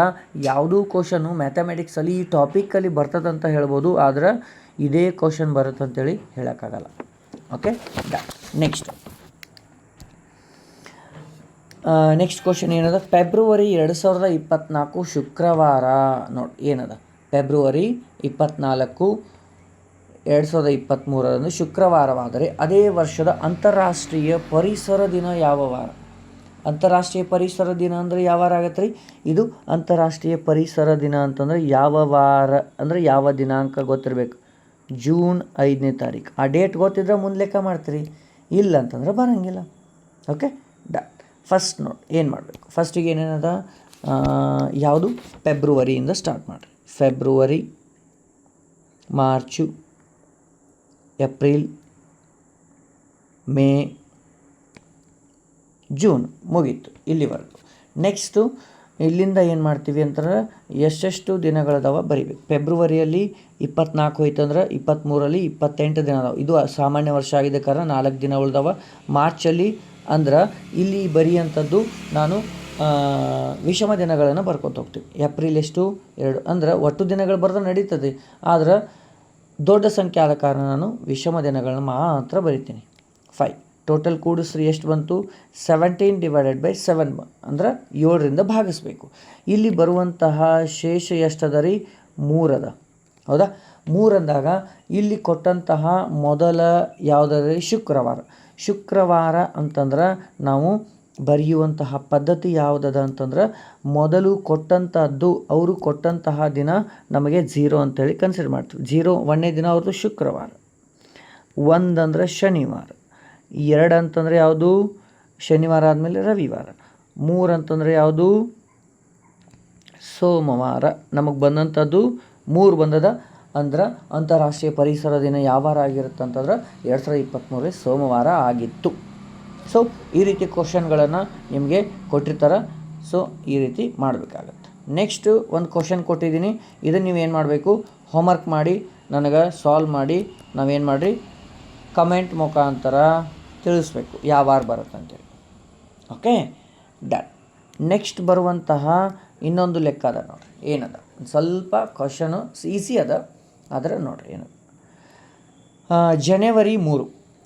ಯಾವುದೂ ಕ್ವಶನು ಮ್ಯಾಥಮೆಟಿಕ್ಸಲ್ಲಿ ಈ ಟಾಪಿಕಲ್ಲಿ ಬರ್ತದಂತ ಹೇಳ್ಬೋದು, ಆದರೆ ಇದೇ ಕ್ವಶನ್ ಬರುತ್ತಂತೇಳಿ ಹೇಳೋಕ್ಕಾಗಲ್ಲ. ಓಕೆ, ನೆಕ್ಸ್ಟ್ ಕ್ವಶನ್ ಏನದ? ಫೆಬ್ರವರಿ 2024 ಶುಕ್ರವಾರ ನೋಡಿ ಏನದ? ಫೆಬ್ರವರಿ 24, 2023 ಶುಕ್ರವಾರವಾದರೆ ಅದೇ ವರ್ಷದ ಅಂತಾರಾಷ್ಟ್ರೀಯ ಪರಿಸರ ದಿನ ಯಾವ ವಾರ? ಅಂತಾರಾಷ್ಟ್ರೀಯ ಪರಿಸರ ದಿನ ಅಂದರೆ ಯಾವ ವಾರ ಆಗತ್ತೆ ರೀ? ಇದು ಅಂತಾರಾಷ್ಟ್ರೀಯ ಪರಿಸರ ದಿನ ಅಂತಂದರೆ ಯಾವ ವಾರ ಅಂದರೆ ಯಾವ ದಿನಾಂಕ ಗೊತ್ತಿರಬೇಕು? ಜೂನ್ 5ನೇ ತಾರೀಕು. ಆ ಡೇಟ್ ಗೊತ್ತಿದ್ರೆ ಮುಂದೆ ಲೆಕ್ಕ ಮಾಡ್ತೀರಿ, ಇಲ್ಲ ಅಂತಂದ್ರೆ ಬರೋಂಗಿಲ್ಲ. ಓಕೆ, ಫಸ್ಟ್ ನೋಡಿ ಏನು ಮಾಡಬೇಕು, ಫಸ್ಟಿಗೆ ಏನೇನದ ಯಾವುದು ಫೆಬ್ರವರಿಯಿಂದ ಸ್ಟಾರ್ಟ್ ಮಾಡಿರಿ. February, March, April, May, June ಮುಗೀತು ಇಲ್ಲಿವರೆಗೂ. ನೆಕ್ಸ್ಟು ಇಲ್ಲಿಂದ ಏನು ಮಾಡ್ತೀವಿ ಅಂತಂದ್ರೆ ಎಷ್ಟೆಷ್ಟು ದಿನಗಳದಾವ ಬರಿಬೇಕು. ಫೆಬ್ರವರಿಯಲ್ಲಿ 24 ಹೋಯ್ತಂದ್ರೆ 23ರಲ್ಲಿ 28 ದಿನ ಅದಾವೆ. ಇದು ಸಾಮಾನ್ಯ ವರ್ಷ ಆಗಿದೆ ಕಾರಣ 4 ದಿನ ಉಳ್ದಾವ. ಮಾರ್ಚಲ್ಲಿ ಅಂದ್ರೆ ಇಲ್ಲಿ ಬರೆಯುವಂಥದ್ದು ನಾನು ವಿಷಮ ದಿನಗಳನ್ನು ಬರ್ಕೊತ ಹೋಗ್ತೀವಿ. ಏಪ್ರಿಲ್ ಎಷ್ಟು 2 ಅಂದ್ರೆ ಒಟ್ಟು ದಿನಗಳು ಬರೆದ್ರೆ ನಡೀತದೆ, ಆದ್ರೆ ದೊಡ್ಡ ಸಂಖ್ಯೆ ಆದ ಕಾರಣ ನಾನು ವಿಷಮ ದಿನಗಳನ್ನ ಮಾತ್ರ ಬರಿತೀನಿ. 5 ಟೋಟಲ್ ಕೂಡಿಸ್ರಿ ಎಷ್ಟು ಬಂತು, 17/7 ಅಂದ್ರೆ 7ರಿಂದ ಭಾಗಿಸ್ಬೇಕು. ಇಲ್ಲಿ ಬರುವಂತಹ ಶೇಷ ಎಷ್ಟದ ರೀ, 3 ಅದ. ಹೌದಾ, 3 ಅಂದಾಗ ಇಲ್ಲಿ ಕೊಟ್ಟಂತಹ ಮೊದಲ ಯಾವುದಾದ್ರಿ ಶುಕ್ರವಾರ ಅಂತಂದ್ರೆ ನಾವು ಬರೆಯುವಂತಹ ಪದ್ಧತಿ ಯಾವುದದ ಅಂತಂದ್ರೆ ಮೊದಲು ಕೊಟ್ಟಂಥದ್ದು ಅವರು ಕೊಟ್ಟಂತಹ ದಿನ ನಮಗೆ 0 ಅಂತೇಳಿ ಕನ್ಸಿಡರ್ ಮಾಡ್ತೀವಿ. 1ನೇ ದಿನ ಅವ್ರದ್ದು ಶುಕ್ರವಾರ, 1 ಅಂದರೆ ಶನಿವಾರ, 2 ಅಂತಂದರೆ ಯಾವುದು ಶನಿವಾರ ಆದಮೇಲೆ ರವಿವಾರ, 3 ಅಂತಂದರೆ ಯಾವುದು ಸೋಮವಾರ. ನಮಗೆ ಬಂದಂಥದ್ದು 3 ಬಂದದ. ಅಂದ್ರೆ ಅಂತಾರಾಷ್ಟ್ರೀಯ ಪರಿಸರ ದಿನ ಯಾವ ವಾರ ಆಗಿರುತ್ತೆ ಅಂತಂದ್ರೆ 2023 ಸೋಮವಾರ ಆಗಿತ್ತು. ಸೊ ಈ ರೀತಿ ಕ್ವಶನ್ಗಳನ್ನು ನಿಮಗೆ ಕೊಟ್ಟಿರ್ತಾರೆ. ಸೊ ಈ ರೀತಿ ಮಾಡಬೇಕಾಗತ್ತೆ. ನೆಕ್ಸ್ಟು ಒಂದು ಕ್ವಶನ್ ಕೊಟ್ಟಿದ್ದೀನಿ, ಇದನ್ನು ನೀವು ಏನು ಮಾಡಬೇಕು, ಹೋಮ್ವರ್ಕ್ ಮಾಡಿ ನನಗೆ ಸಾಲ್ವ್ ಮಾಡಿ ನಾವೇನು ಮಾಡಿರಿ ಕಮೆಂಟ್ ಮುಖಾಂತರ ತಿಳಿಸ್ಬೇಕು ಯಾವ ವಾರ ಬರುತ್ತೆ ಅಂತೇಳಿ. Okay, done. ನೆಕ್ಸ್ಟ್ ಬರುವಂತಹ ಇನ್ನೊಂದು ಲೆಕ್ಕ ಅದ ನೋಡಿರಿ, ಏನದ ಸ್ವಲ್ಪ ಕ್ವಶನು ಈಸಿ ಅದ, ಆದರೆ ನೋಡಿರಿ ಏನು ಜನವರಿ 3.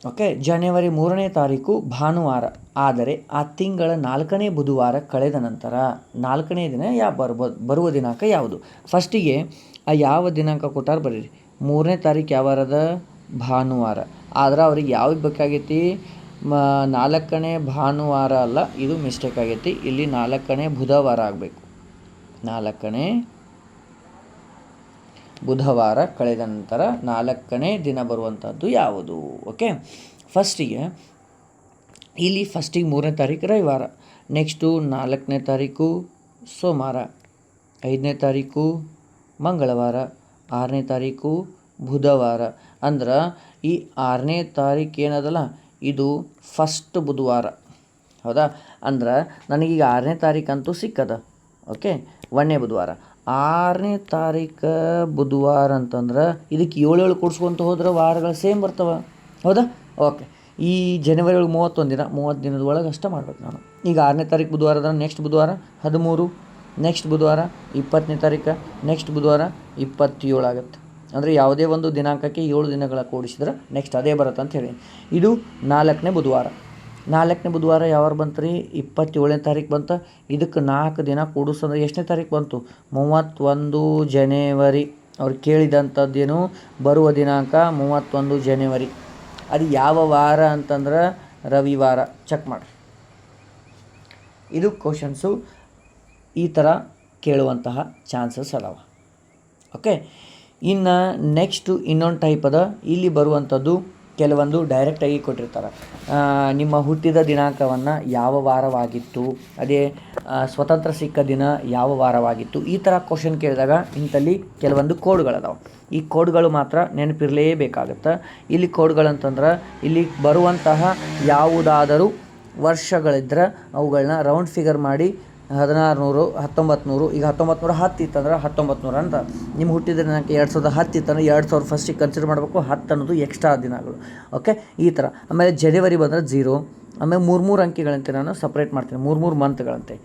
ಓಕೆ, ಜನವರಿ 3ನೇ ತಾರೀಕು ಭಾನುವಾರ ಆದರೆ ಆ ತಿಂಗಳ 4ನೇ ಬುಧವಾರ ಕಳೆದ ನಂತರ 4ನೇ ದಿನ ಬರುವ ದಿನಾಂಕ ಯಾವುದು. ಫಸ್ಟಿಗೆ ಆ ಯಾವ ದಿನಾಂಕ ಕೊಟ್ಟಾರ ಬರೀರಿ. 3ನೇ ತಾರೀಕು ಯಾವ ವಾರದ, ಭಾನುವಾರ. ಆದ್ರೆ ಅವ್ರಿಗೆ ಯಾವ್ದು ಬೇಕಾಗೈತಿ, 4ನೇ ಭಾನುವಾರ ಅಲ್ಲ, ಇದು ಮಿಸ್ಟೇಕ್ ಆಗೈತಿ. ಇಲ್ಲಿ 4ನೇ ಬುಧವಾರ ಆಗಬೇಕು. 4ನೇ ಬುಧವಾರ ಕಳೆದ ನಂತರ 4ನೇ ದಿನ ಬರುವಂಥದ್ದು ಯಾವುದು. ಓಕೆ, ಫಸ್ಟಿಗೆ 3ನೇ ತಾರೀಕು ರವಿವಾರ, ನೆಕ್ಸ್ಟು 4ನೇ ತಾರೀಕು ಸೋಮವಾರ, 5ನೇ ತಾರೀಕು ಮಂಗಳವಾರ, 6ನೇ ತಾರೀಕು ಬುಧವಾರ. ಅಂದ್ರೆ ಈ 6ನೇ ತಾರೀಕು ಏನದಲ್ಲ ಇದು ಫಸ್ಟ್ ಬುಧವಾರ. ಹೌದಾ, ಅಂದ್ರೆ ನನಗೀಗ 6ನೇ ತಾರೀಕು ಅಂತೂ ಸಿಕ್ಕದ. ಓಕೆ, 1ನೇ ಬುಧವಾರ. 6ನೇ ತಾರೀಕು ಬುಧವಾರ ಅಂತಂದ್ರೆ ಇದಕ್ಕೆ 7 ಕೂಡಿಸ್ಕೊಂತ ಹೋದ್ರೆ ವಾರಗಳು ಸೇಮ್ ಬರ್ತವೆ. ಹೌದಾ, ಓಕೆ. ಈ ಜನವರಿ 31 ದಿನ, 30 ದಿನದ ಒಳಗೆ ಅಷ್ಟೇ ಮಾಡ್ಬೇಕು ನಾನು. ಈಗ 6ನೇ ತಾರೀಕು ಬುಧವಾರ ಅಂದ್ರೆ ನೆಕ್ಸ್ಟ್ ಬುಧವಾರ 13, ನೆಕ್ಸ್ಟ್ ಬುಧವಾರ 20ನೇ ತಾರೀಕು, ನೆಕ್ಸ್ಟ್ ಬುಧವಾರ 27 ಆಗುತ್ತೆ. ಅಂದರೆ ಯಾವುದೇ ಒಂದು ದಿನಾಂಕಕ್ಕೆ 7 ದಿನಗಳ ಕೂಡಿಸಿದ್ರೆ ನೆಕ್ಸ್ಟ್ ಅದೇ ಬರುತ್ತೆ ಅಂತ ಹೇಳಿ. ಇದು 4ನೇ ಬುಧವಾರ. 4ನೇ ಬುಧವಾರ ಯಾವಾಗ ಬಂತು ರೀ, 27ನೇ ತಾರೀಕು ಬಂತು. ಇದಕ್ಕೆ 4 ದಿನ ಕೂಡಿಸಂದ್ರೆ ಎಷ್ಟನೇ ತಾರೀಕು ಬಂತು, 31 ಜನವರಿ. ಅವ್ರು ಕೇಳಿದಂಥದ್ದೇನು ಬರುವ ದಿನಾಂಕ 31 ಜನವರಿ. ಅದು ಯಾವ ವಾರ ಅಂತಂದ್ರೆ ರವಿವಾರ. ಚೆಕ್ ಮಾಡಿರಿ. ಇದು ಕ್ವಶನ್ಸು ಈ ಥರ ಕೇಳುವಂತಹ ಚಾನ್ಸಸ್ ಅದಾವ. ಓಕೆ, ಇನ್ನು ನೆಕ್ಸ್ಟು ಇನ್ನೊಂದು ಟೈಪ್ ಅದ. ಇಲ್ಲಿ ಬರುವಂಥದ್ದು ಕೆಲವೊಂದು ಡೈರೆಕ್ಟಾಗಿ ಕೊಟ್ಟಿರ್ತಾರೆ. ನಿಮ್ಮ ಹುಟ್ಟಿದ ದಿನಾಂಕವನ್ನು ಯಾವ ವಾರವಾಗಿತ್ತು, ಅದೇ ಸ್ವತಂತ್ರ ಸಿಕ್ಕ ದಿನ ಯಾವ ವಾರವಾಗಿತ್ತು, ಈ ಥರ ಕ್ವಶನ್ ಕೇಳಿದಾಗ ಇಂಥಲ್ಲಿ ಕೆಲವೊಂದು ಕೋಡ್ಗಳದಾವೆ. ಈ ಕೋಡ್ಗಳು ಮಾತ್ರ ನೆನಪಿರಲೇಬೇಕಾಗತ್ತೆ. ಇಲ್ಲಿ ಕೋಡ್ಗಳಂತಂದ್ರೆ ಇಲ್ಲಿ ಬರುವಂತಹ ಯಾವುದಾದರೂ ವರ್ಷಗಳಿದ್ರೆ ಅವುಗಳನ್ನ ರೌಂಡ್ ಫಿಗರ್ ಮಾಡಿ 1600, 1900. ಈಗ 1910 ಇತ್ತಂದ್ರೆ 1900 ಅಂತ. ನಿಮ್ಮ ಹುಟ್ಟಿದ ದಿನಾಂಕ 2010 ಇತ್ತಂದ್ರೆ 2000 ಫಸ್ಟಿಗೆ ಕನ್ಸಿಡರ್ ಮಾಡಬೇಕು. 10 ಅನ್ನೋದು ಎಕ್ಸ್ಟ್ರಾ ದಿನಗಳು. ಓಕೆ, ಈ ಥರ. ಆಮೇಲೆ ಜನವರಿ ಬಂದರೆ 0. ಆಮೇಲೆ 3 ಅಂಕಿಗಳಂತೆ ನಾನು ಸಪ್ರೇಟ್ ಮಾಡ್ತೀನಿ, 3 ಮಂತ್ಗಳಂತೆ.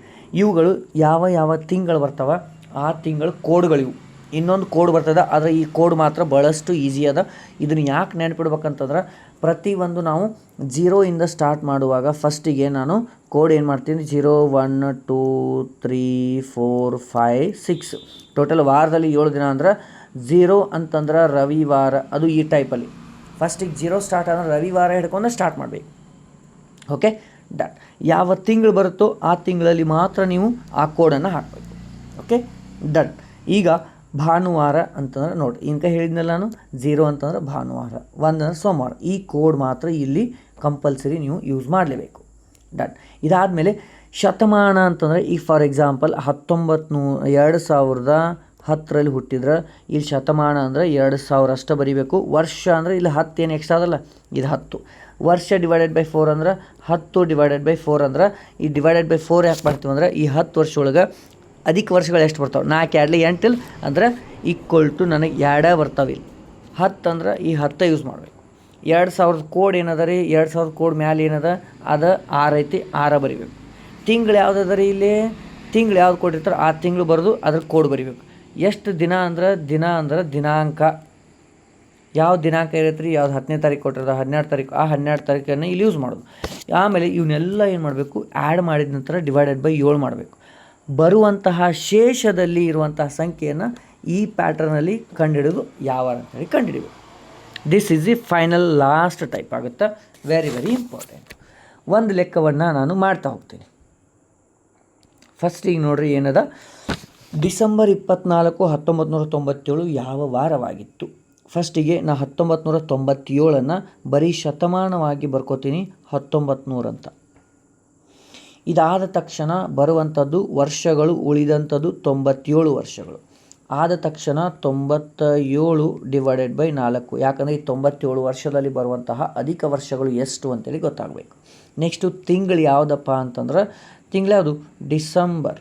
ಇವುಗಳು ಯಾವ ತಿಂಗಳು ಬರ್ತಾವೆ ಆ ತಿಂಗಳು ಕೋಡ್ಗಳಿವು. ಇನ್ನೊಂದು ಕೋಡ್ ಬರ್ತದೆ, ಆದರೆ ಈ ಕೋಡ್ ಮಾತ್ರ ಭಾಳಷ್ಟು ಈಸಿ ಅದ. ಇದನ್ನು ಯಾಕೆ ನೆನಪಿಡ್ಬೇಕಂತಂದ್ರೆ ಪ್ರತಿಯೊಂದು ನಾವು 0 ಇಂದ ಸ್ಟಾರ್ಟ್ ಮಾಡುವಾಗ ಫಸ್ಟಿಗೆ ನಾನು ಕೋಡ್ ಏನು ಮಾಡ್ತೀನಿ, 0, 1, 2, 3, 4, 5, 6. ಟೋಟಲ್ ವಾರದಲ್ಲಿ 7 ದಿನ ಅಂದ್ರೆ 0 ಅಂತಂದ್ರೆ ರವಿವಾರ. ಅದು ಈ ಟೈಪಲ್ಲಿ ಫಸ್ಟಿಗೆ 0 ಸ್ಟಾರ್ಟ್ ಆದರೆ ರವಿವಾರ ಹಿಡ್ಕೊಂಡು ಸ್ಟಾರ್ಟ್ ಮಾಡಬೇಕು. Okay, done. ಯಾವ ತಿಂಗಳು ಬರುತ್ತೋ ಆ ತಿಂಗಳಲ್ಲಿ ಮಾತ್ರ ನೀವು ಆ ಕೋಡನ್ನು ಹಾಕಬೇಕು. Okay, done. ಈಗ ಭಾನುವಾರ ಅಂತಂದ್ರೆ ನೋಡಿ, ಇಂಕ ಹೇಳಿದ್ನಲ್ಲ ನಾನು, 0 ಅಂತಂದ್ರೆ ಭಾನುವಾರ, 1 ಅಂದ್ರೆ ಸೋಮವಾರ. ಈ ಕೋಡ್ ಮಾತ್ರ ಇಲ್ಲಿ ಕಂಪಲ್ಸರಿ ನೀವು ಯೂಸ್ ಮಾಡಲೇಬೇಕು. ಡನ್. ಇದಾದಮೇಲೆ ಶತಮಾನ ಅಂತಂದರೆ ಈಗ ಫಾರ್ ಎಕ್ಸಾಂಪಲ್ 2010ರಲ್ಲಿ ಹುಟ್ಟಿದ್ರೆ ಇಲ್ಲಿ ಶತಮಾನ ಅಂದರೆ 2000 ಅಷ್ಟೇ ಬರೀಬೇಕು. ವರ್ಷ ಅಂದರೆ ಇಲ್ಲಿ 10 ಏನು ಎಕ್ಸ್ಟ್ರಾ ಅದಲ್ಲ, ಇದು 10. ವರ್ಷ ಡಿವೈಡೆಡ್ ಬೈ 4 ಅಂದ್ರೆ 10 ಡಿವೈಡೆಡ್ ಬೈ 4 ಅಂದ್ರೆ ಈ ಡಿವೈಡೆಡ್ ಬೈ 4 ಯಾಕೆ ಮಾಡ್ತೀವಿ ಅಂದ್ರೆ ಈ 10 ವರ್ಷ ಒಳಗೆ ಅಧಿಕ ವರ್ಷಗಳು ಎಷ್ಟು ಬರ್ತಾವೆ, 4 2 8 ಅಂದ್ರೆ ಈಕ್ವಲ್ ಟು ನನಗೆ 2 ಬರ್ತಾವೆ ಇಲ್ಲಿ. 10 ಅಂದ್ರೆ ಈ 10 ಯೂಸ್ ಮಾಡಬೇಕು. 2000 ಕೋಡ್ ಏನದ ರೀ, 2000 ಕೋಡ್ ಮ್ಯಾಲೆ ಏನದ ಅದು 6 ಐತಿ, 6 ಬರಿಬೇಕು. ತಿಂಗಳು ಯಾವುದದ ರೀ, ಇಲ್ಲಿ ತಿಂಗಳು ಯಾವ್ದು ಕೊಟ್ಟಿರ್ತಾರೆ ಆ ತಿಂಗಳು ಬರೆದು ಅದ್ರ ಕೋಡ್ ಬರಿಬೇಕು. ಎಷ್ಟು ದಿನ ಅಂದ್ರೆ ದಿನಾಂಕ, ಯಾವ ದಿನಾಂಕ ಇರುತ್ತೆ ರೀ, ಯಾವ್ದು 10ನೇ ತಾರೀಕು ಕೊಟ್ಟಿರೋದು 12 ತಾರೀಕು, ಆ 12 ತಾರೀಕನ್ನು ಇಲ್ಲಿ ಯೂಸ್ ಮಾಡೋದು. ಆಮೇಲೆ ಇವನ್ನೆಲ್ಲ ಏನು ಮಾಡಬೇಕು, ಆ್ಯಡ್ ಮಾಡಿದ ನಂತರ ಡಿವೈಡೆಡ್ ಬೈ 7 ಮಾಡಬೇಕು. ಬರುವಂತಹ ಶೇಷದಲ್ಲಿ ಇರುವಂತಹ ಸಂಖ್ಯೆಯನ್ನು ಈ ಪ್ಯಾಟರ್ನಲ್ಲಿ ಕಂಡುಹಿಡಿದು ಯಾವ ಅಂತೇಳಿ ಕಂಡುಹಿಡಿಬೇಕು. This is the final last type ಆಗುತ್ತೆ. Very very important. ಒಂದು ಲೆಕ್ಕವನ್ನು ನಾನು ಮಾಡ್ತಾ ಹೋಗ್ತೀನಿ. ಫಸ್ಟಿಗೆ ನೋಡ್ರಿ ಏನದ, ಡಿಸೆಂಬರ್ 24, 1997 ಯಾವ ವಾರವಾಗಿತ್ತು. ಫಸ್ಟಿಗೆ ನಾ 1997 ಬರೀ ಶತಮಾನವಾಗಿ ಬರ್ಕೋತೀನಿ 1900 ಅಂತ. ಇದಾದ ತಕ್ಷಣ ಬರುವಂಥದ್ದು ವರ್ಷಗಳು ಉಳಿದಂಥದ್ದು 97 ವರ್ಷಗಳು. ಆದ ತಕ್ಷಣ 97 ಡಿವೈಡೆಡ್ ಬೈ 4, ಯಾಕಂದರೆ ಈ 97 ವರ್ಷದಲ್ಲಿ ಬರುವಂತಹ ಅಧಿಕ ವರ್ಷಗಳು ಎಷ್ಟು ಅಂತೇಳಿ ಗೊತ್ತಾಗಬೇಕು. ನೆಕ್ಸ್ಟು ತಿಂಗಳು ಯಾವುದಪ್ಪ ಅಂತಂದ್ರೆ ತಿಂಗಳು ಯಾವುದು, ಡಿಸೆಂಬರ್,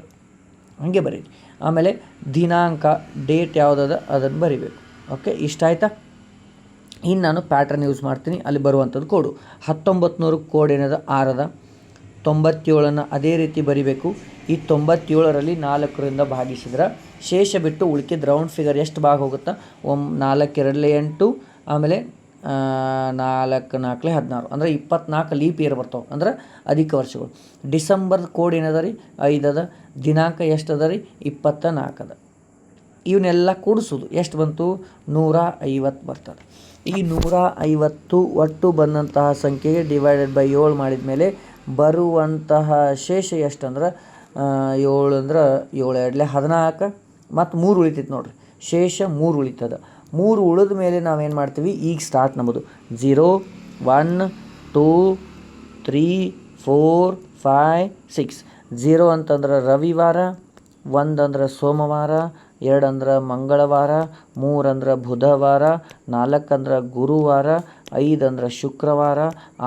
ಹಾಗೆ ಬರೀರಿ. ಆಮೇಲೆ ದಿನಾಂಕ, ಡೇಟ್ ಯಾವುದದ ಅದನ್ನು ಬರಿಬೇಕು. ಓಕೆ, ಇಷ್ಟ ಆಯಿತಾ. ಇನ್ನು ನಾನು ಪ್ಯಾಟ್ರನ್ ಯೂಸ್ ಮಾಡ್ತೀನಿ. ಅಲ್ಲಿ ಬರುವಂಥದ್ದು ಕೋಡು 1900 ಕೋಡ್ ಏನದ 6 ಅದ. 97 ಅದೇ ರೀತಿ ಬರಿಬೇಕು. ಈ 97ರಲ್ಲಿ 4ರಿಂದ ಭಾಗಿಸಿದ್ರೆ ಶೇಷ ಬಿಟ್ಟು ಉಳಿಕಿದ ರೌಂಡ್ ಫಿಗರ್ ಎಷ್ಟು ಭಾಗ ಹೋಗುತ್ತಾ, 4 2 8, ಆಮೇಲೆ 4 4 16 ಅಂದರೆ 24 ಲೀಪ್ ಇಯರ್ ಬರ್ತಾವೆ, ಅಂದ್ರೆ ಅಧಿಕ ವರ್ಷಗಳು. ಡಿಸೆಂಬರ್ ಕೋಡ್ ಏನದ ರೀ 5 ಅದ. ದಿನಾಂಕ ಎಷ್ಟು ಅದ ರೀ 24 ಅದ. ಇವನ್ನೆಲ್ಲ ಕೂಡಿಸೋದು ಎಷ್ಟು ಬಂತು, 150 ಬರ್ತದೆ. ಈ 150 ಒಟ್ಟು ಬಂದಂತಹ ಸಂಖ್ಯೆಗೆ ಡಿವೈಡೆಡ್ ಬೈ 7 ಮಾಡಿದ ಮೇಲೆ ಬರುವಂತಹ ಶೇಷ ಎಷ್ಟು ಅಂದ್ರೆ 7 ಅಂದ್ರೆ 7 2 14 ಮತ್ತು 3 ಉಳಿತೈತೆ ನೋಡಿರಿ. ಶೇಷ 3 ಉಳಿತದ. 3 ಉಳಿದ ಮೇಲೆ ನಾವೇನು ಮಾಡ್ತೀವಿ, ಈಗ ಸ್ಟಾರ್ಟ್ ನಮ್ಮದು 0 1 2 3 4 5 6. 0 ಅಂತಂದ್ರೆ ರವಿವಾರ, 1 ಅಂದ್ರೆ ಸೋಮವಾರ, 2 ಅಂದ್ರೆ ಮಂಗಳವಾರ, 3 ಅಂದ್ರೆ ಬುಧವಾರ, 4 ಅಂದ್ರೆ ಗುರುವಾರ, 5 ಅಂದ್ರೆ ಶುಕ್ರವಾರ,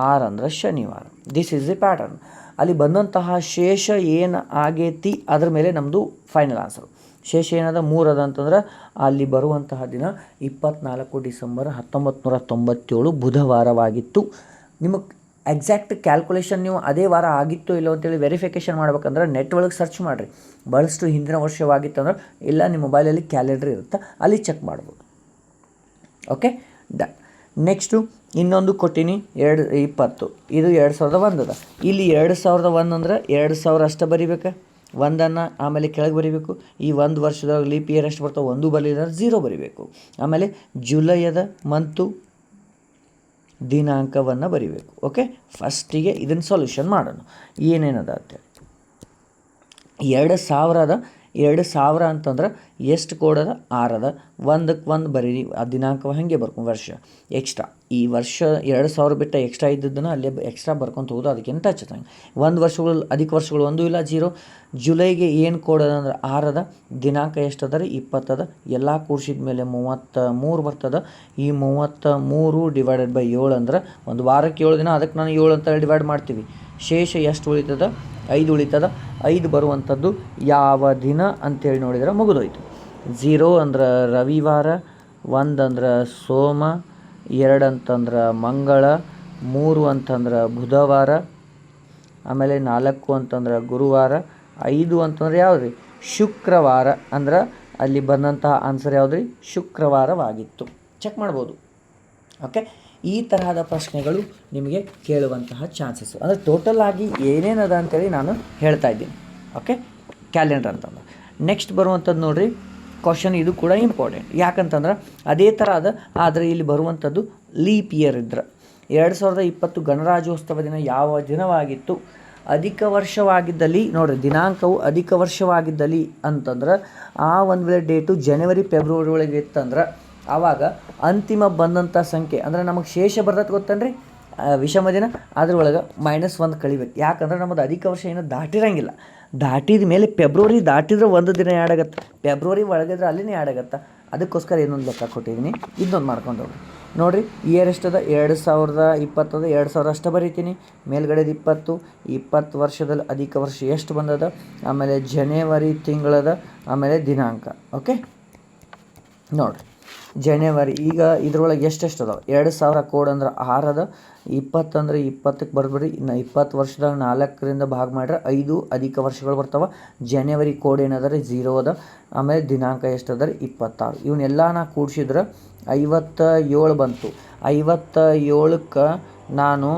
6 ಅಂದ್ರೆ ಶನಿವಾರ. This is the pattern. ಅಲ್ಲಿ ಬಂದಂತಹ ಶೇಷ ಏನು ಆಗೈತಿ ಅದ್ರ ಮೇಲೆ ನಮ್ಮದು ಫೈನಲ್ ಆನ್ಸರು. ಶೇಷ ಏನದ 3 ಅದ ಅಂತಂದ್ರೆ ಅಲ್ಲಿ ಬರುವಂತಹ ದಿನ 24 ಡಿಸೆಂಬರ್ 1997 ಬುಧವಾರವಾಗಿತ್ತು. ನಿಮಗೆ ಎಕ್ಸಾಕ್ಟ್ ಕ್ಯಾಲ್ಕುಲೇಷನ್ ನೀವು ಅದೇ ವಾರ ಆಗಿತ್ತೋ ಇಲ್ಲೋ ಅಂತೇಳಿ ವೆರಿಫಿಕೇಷನ್ ಮಾಡ್ಬೇಕಂದ್ರೆ ನೆಟ್ ಒಳಗೆ ಸರ್ಚ್ ಮಾಡಿರಿ. ಭಾಳಷ್ಟು ಹಿಂದಿನ ವರ್ಷವಾಗಿತ್ತು ಅಂದ್ರೆ ಇಲ್ಲ ನಿಮ್ಮ ಮೊಬೈಲಲ್ಲಿ ಕ್ಯಾಲೆಂಡರ್ ಇರುತ್ತೆ, ಅಲ್ಲಿ ಚೆಕ್ ಮಾಡ್ಬೋದು. Okay, done. ನೆಕ್ಸ್ಟು ಇನ್ನೊಂದು ಕೊಟ್ಟಿನಿ 2020. ಇದು 2001 ಅದ. ಇಲ್ಲಿ 2001 ಅಂದ್ರೆ 2000 ಅಷ್ಟೇ ಬರಿಬೇಕು, 1 ಆಮೇಲೆ ಕೆಳಗೆ ಬರಿಬೇಕು. ಈ 1 ವರ್ಷದೊಳಗೆ ಲೀಪ್ ಇಯರ್ ಎಷ್ಟು ಬರ್ತಾವೆ, 1 ಬರಲಿಲ್ಲ 0 ಬರಿಬೇಕು. ಆಮೇಲೆ ಜುಲೈಯದ ಮಂತು ದಿನಾಂಕವನ್ನು ಬರಿಬೇಕು. ಓಕೆ, ಫಸ್ಟಿಗೆ ಇದನ್ನು ಸೊಲ್ಯೂಷನ್ ಮಾಡೋಣ ಏನೇನದ ಅಂತೇಳಿ. 2000 ಅಂತಂದ್ರೆ ಎಷ್ಟು ಕೋಡ್ ಅದ, 6 ಅದ. 1ಕ್ಕೆ 1 ಬರೀರಿ, ಆ ದಿನಾಂಕ ಹಾಗೆ ಬರ್ಕೊಂಡು ವರ್ಷ ಎಕ್ಸ್ಟ್ರಾ. ಈ ವರ್ಷ 2000 ಬಿಟ್ಟು ಎಕ್ಸ್ಟ್ರಾ ಇದ್ದದ್ದನ್ನು ಅಲ್ಲೇ ಎಕ್ಸ್ಟ್ರಾ ಬರ್ಕೊತ ಹೋಗೋದು, ಅದಕ್ಕೇನು ಟಚ್ ಹತ್ತಂಗೆ. 1 ವರ್ಷಗಳು ಅಧಿಕ ವರ್ಷಗಳು 1 ಇಲ್ಲ 0. ಜುಲೈಗೆ ಏನು ಕೋಡ್ ಅದ ಅಂದ್ರೆ 6 ಅದ. ದಿನಾಂಕ ಎಷ್ಟು ಅದ ರೀ 20 ಅದ. ಎಲ್ಲ ಕೂಡಿಸಿದ ಮೇಲೆ 33 ಬರ್ತದೆ. ಈ 33 ಡಿವೈಡೆಡ್ ಬೈ 7 ಅಂದ್ರೆ ಒಂದು ವಾರಕ್ಕೆ 7 ದಿನ, ಅದಕ್ಕೆ ನಾನು 7 ಅಂತ ಡಿವೈಡ್ ಮಾಡ್ತೀವಿ. ಶೇಷ ಎಷ್ಟು ಉಳಿತದ, 5 ಉಳಿತದ. 5 ಬರುವಂಥದ್ದು ಯಾವ ದಿನ ಅಂತೇಳಿ ನೋಡಿದರೆ ಮುಗಿದೋಯ್ತು. 0 ಅಂದ್ರೆ ರವಿವಾರ, 1 ಅಂದ್ರೆ ಸೋಮ, 2 ಅಂತಂದ್ರೆ ಮಂಗಳ, 3 ಅಂತಂದ್ರೆ ಬುಧವಾರ, ಆಮೇಲೆ 4 ಅಂತಂದ್ರೆ ಗುರುವಾರ, 5 ಅಂತಂದ್ರೆ ಯಾವುದು ರೀ ಶುಕ್ರವಾರ. ಅಂದ್ರೆ ಅಲ್ಲಿ ಬಂದಂತಹ ಆನ್ಸರ್ ಯಾವುದು ರೀ ಶುಕ್ರವಾರವಾಗಿತ್ತು. ಚೆಕ್ ಮಾಡ್ಬೋದು. ಓಕೆ, ಈ ತರಹದ ಪ್ರಶ್ನೆಗಳು ನಿಮಗೆ ಕೇಳುವಂತಹ ಚಾನ್ಸಸ್ಸು. ಅಂದರೆ ಟೋಟಲ್ ಆಗಿ ಏನೇನದ ಅಂತೇಳಿ ನಾನು ಹೇಳ್ತಾ ಇದ್ದೀನಿ. ಓಕೆ, ಕ್ಯಾಲೆಂಡರ್ ಅಂತಂದ್ರೆ ನೆಕ್ಸ್ಟ್ ಬರುವಂಥದ್ದು ನೋಡಿರಿ ಕ್ವಶನ್. ಇದು ಕೂಡ ಇಂಪಾರ್ಟೆಂಟ್. ಯಾಕಂತಂದ್ರೆ ಅದೇ ಥರ ಅದ, ಆದರೆ ಇಲ್ಲಿ ಬರುವಂಥದ್ದು ಲೀಪ್ ಇಯರ್ ಇದ್ರೆ 2020 ಗಣರಾಜ್ಯೋತ್ಸವ ದಿನ ಯಾವ ದಿನವಾಗಿತ್ತು. ಅಧಿಕ ವರ್ಷವಾಗಿದ್ದಲ್ಲಿ ನೋಡಿರಿ, ದಿನಾಂಕವು ಅಧಿಕ ವರ್ಷವಾಗಿದ್ದಲ್ಲಿ ಅಂತಂದ್ರೆ ಆ ಒಂದು ವೇಳೆ ಡೇಟು ಜನವರಿ ಫೆಬ್ರವರಿ ಒಳಗೆ ಇತ್ತಂದ್ರೆ ಆವಾಗ ಅಂತಿಮ ಬಂದಂಥ ಸಂಖ್ಯೆ ಅಂದರೆ ನಮಗೆ ಶೇಷ ಬರ್ತದೆ ಗೊತ್ತನ್ರಿ ವಿಷಮ ದಿನ ಅದ್ರೊಳಗೆ -1 ಕಳಿಬೇಕು. ಯಾಕಂದ್ರೆ ನಮ್ಮದು ಅಧಿಕ ವರ್ಷ ಏನೂ ದಾಟಿರಂಗಿಲ್ಲ. ದಾಟಿದ ಮೇಲೆ ಫೆಬ್ರವರಿ ದಾಟಿದ್ರೆ 1 ದಿನ ಆ್ಯಡ್ ಆಗುತ್ತೆ, ಫೆಬ್ರವರಿ ಒಳಗಿದ್ರೆ ಅಲ್ಲಿನೇ ಆ್ಯಡ್ ಆಗುತ್ತೆ. ಅದಕ್ಕೋಸ್ಕರ ಇನ್ನೊಂದು ಲೆಕ್ಕ ಕೊಟ್ಟಿದ್ದೀನಿ, ಇದೊಂದು ಮಾಡ್ಕೊಂಡು ಹೋಗ್ರಿ. ನೋಡಿರಿ ಇಯರ್ ಎಷ್ಟದ 2020 2000 ಅಷ್ಟು ಬರೀತೀನಿ. ಮೇಲ್ಗಡೆದು 20 ವರ್ಷದಲ್ಲಿ ಅಧಿಕ ವರ್ಷ ಎಷ್ಟು ಬಂದದ, ಆಮೇಲೆ ಜನವರಿ ತಿಂಗಳದ, ಆಮೇಲೆ ದಿನಾಂಕ. ಓಕೆ ನೋಡಿರಿ ಜನವರಿ ಈಗ ಇದ್ರೊಳಗೆ ಎಷ್ಟು ಅದಾವೆ 2000 ಕೋಡ್ ಅಂದ್ರೆ 6 ಅದ, 20 ಅಂದ್ರೆ 20ಕ್ಕೆ ಬರ್ಬಿಡ್ರಿ. ಇನ್ನು 20 ವರ್ಷದಾಗ 4ರಿಂದ ಭಾಗ ಮಾಡಿದ್ರೆ 5 ಅಧಿಕ ವರ್ಷಗಳು ಬರ್ತಾವೆ. ಜನವರಿ ಕೋಡ್ ಏನದ 0 ಅದ, ಆಮೇಲೆ ದಿನಾಂಕ ಎಷ್ಟು ಅದ 26. ಇವನ್ನೆಲ್ಲ ನಾ ಕೂಡಿಸಿದ್ರೆ 57 ಬಂತು. 57ಕ್ಕೆ ನಾನು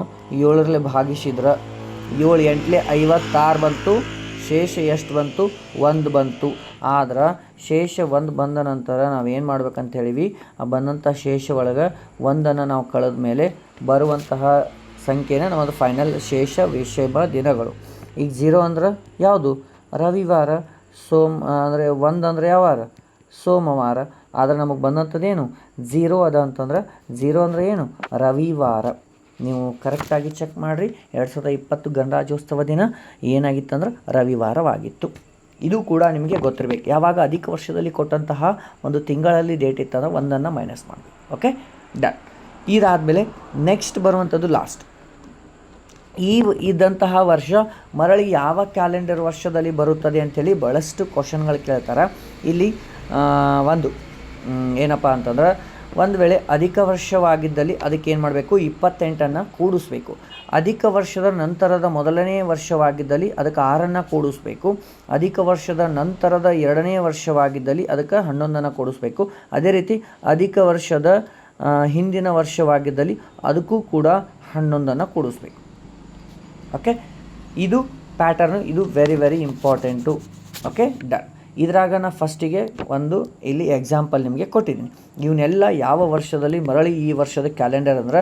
7ರಲ್ಲಿ ಭಾಗಿಸಿದ್ರೆ 7 8 56 ಬಂತು. ಶೇಷ ಎಷ್ಟು ಬಂತು 1 ಬಂತು. ಆದ್ರೆ ಶೇಷ 1 ಬಂದ ನಂತರ ನಾವೇನು ಮಾಡ್ಬೇಕಂತ ಹೇಳಿವಿ, ಆ ಬಂದಂಥ ಶೇಷ ಒಳಗೆ 1 ನಾವು ಕಳೆದ ಮೇಲೆ ಬರುವಂತಹ ಸಂಖ್ಯೆನೇ ನಮ್ಮದು ಫೈನಲ್ ಶೇಷ ವಿಷಮ ದಿನಗಳು. ಈಗ 0 ಅಂದ್ರೆ ಯಾವುದು ರವಿವಾರ, ಅಂದರೆ 1 ಅಂದರೆ ಯಾವ ವಾರ ಸೋಮವಾರ. ಆದರೆ ನಮಗೆ ಬಂದಂಥದ್ದೇನು 0 ಅದ ಅಂತಂದ್ರೆ 0 ಅಂದರೆ ಏನು ರವಿವಾರ. ನೀವು ಕರೆಕ್ಟಾಗಿ ಚೆಕ್ ಮಾಡಿರಿ. 2020 ಗಣರಾಜ್ಯೋತ್ಸವ ದಿನ ಏನಾಗಿತ್ತಂದ್ರೆ ರವಿವಾರವಾಗಿತ್ತು. ಇದು ಕೂಡ ನಿಮಗೆ ಗೊತ್ತಿರಬೇಕು. ಯಾವಾಗ ಅಧಿಕ ವರ್ಷದಲ್ಲಿ ಕೊಟ್ಟಂತಹ ಒಂದು ತಿಂಗಳಲ್ಲಿ ಡೇಟ್ ಇತ್ತಂದ್ರೆ 1 ಮೈನಸ್ ಮಾಡಿ. Okay done. ಇದಾದಮೇಲೆ ನೆಕ್ಸ್ಟ್ ಬರುವಂಥದ್ದು ಲಾಸ್ಟ್. ಇದ್ದಂತಹ ವರ್ಷ ಮರಳಿ ಯಾವ ಕ್ಯಾಲೆಂಡರ್ ವರ್ಷದಲ್ಲಿ ಬರುತ್ತದೆ ಅಂಥೇಳಿ ಭಾಳಷ್ಟು ಕ್ವಶನ್ಗಳು ಕೇಳ್ತಾರೆ. ಇಲ್ಲಿ ಒಂದು ಏನಪ್ಪ ಅಂತಂದ್ರೆ, ಒಂದು ವೇಳೆ ಅಧಿಕ ವರ್ಷವಾಗಿದ್ದಲ್ಲಿ ಅದಕ್ಕೆ ಏನು ಮಾಡಬೇಕು 28 ಕೂಡಿಸ್ಬೇಕು. ಅಧಿಕ ವರ್ಷದ ನಂತರದ ಮೊದಲನೇ ವರ್ಷವಾಗಿದ್ದಲ್ಲಿ ಅದಕ್ಕೆ 6 ಕೂಡಿಸ್ಬೇಕು. ಅಧಿಕ ವರ್ಷದ ನಂತರದ 2ನೇ ವರ್ಷವಾಗಿದ್ದಲ್ಲಿ ಅದಕ್ಕೆ 11 ಕೂಡಿಸ್ಬೇಕು. ಅದೇ ರೀತಿ ಅಧಿಕ ವರ್ಷದ ಹಿಂದಿನ ವರ್ಷವಾಗಿದ್ದಲ್ಲಿ ಅದಕ್ಕೂ ಕೂಡ 11 ಕೂಡಿಸ್ಬೇಕು. ಓಕೆ ಇದು ಪ್ಯಾಟರ್ನು, ಇದು ವೆರಿ ಇಂಪಾರ್ಟೆಂಟು. Okay done. ಇದ್ರಾಗ ನಾನು ಫಸ್ಟಿಗೆ ಒಂದು ಇಲ್ಲಿ ಎಕ್ಸಾಂಪಲ್ ನಿಮಗೆ ಕೊಟ್ಟಿದ್ದೀನಿ. ಇವನ್ನೆಲ್ಲ ಯಾವ ವರ್ಷದಲ್ಲಿ ಮರಳಿ ಈ ವರ್ಷದ ಕ್ಯಾಲೆಂಡರ್ ಅಂದ್ರೆ,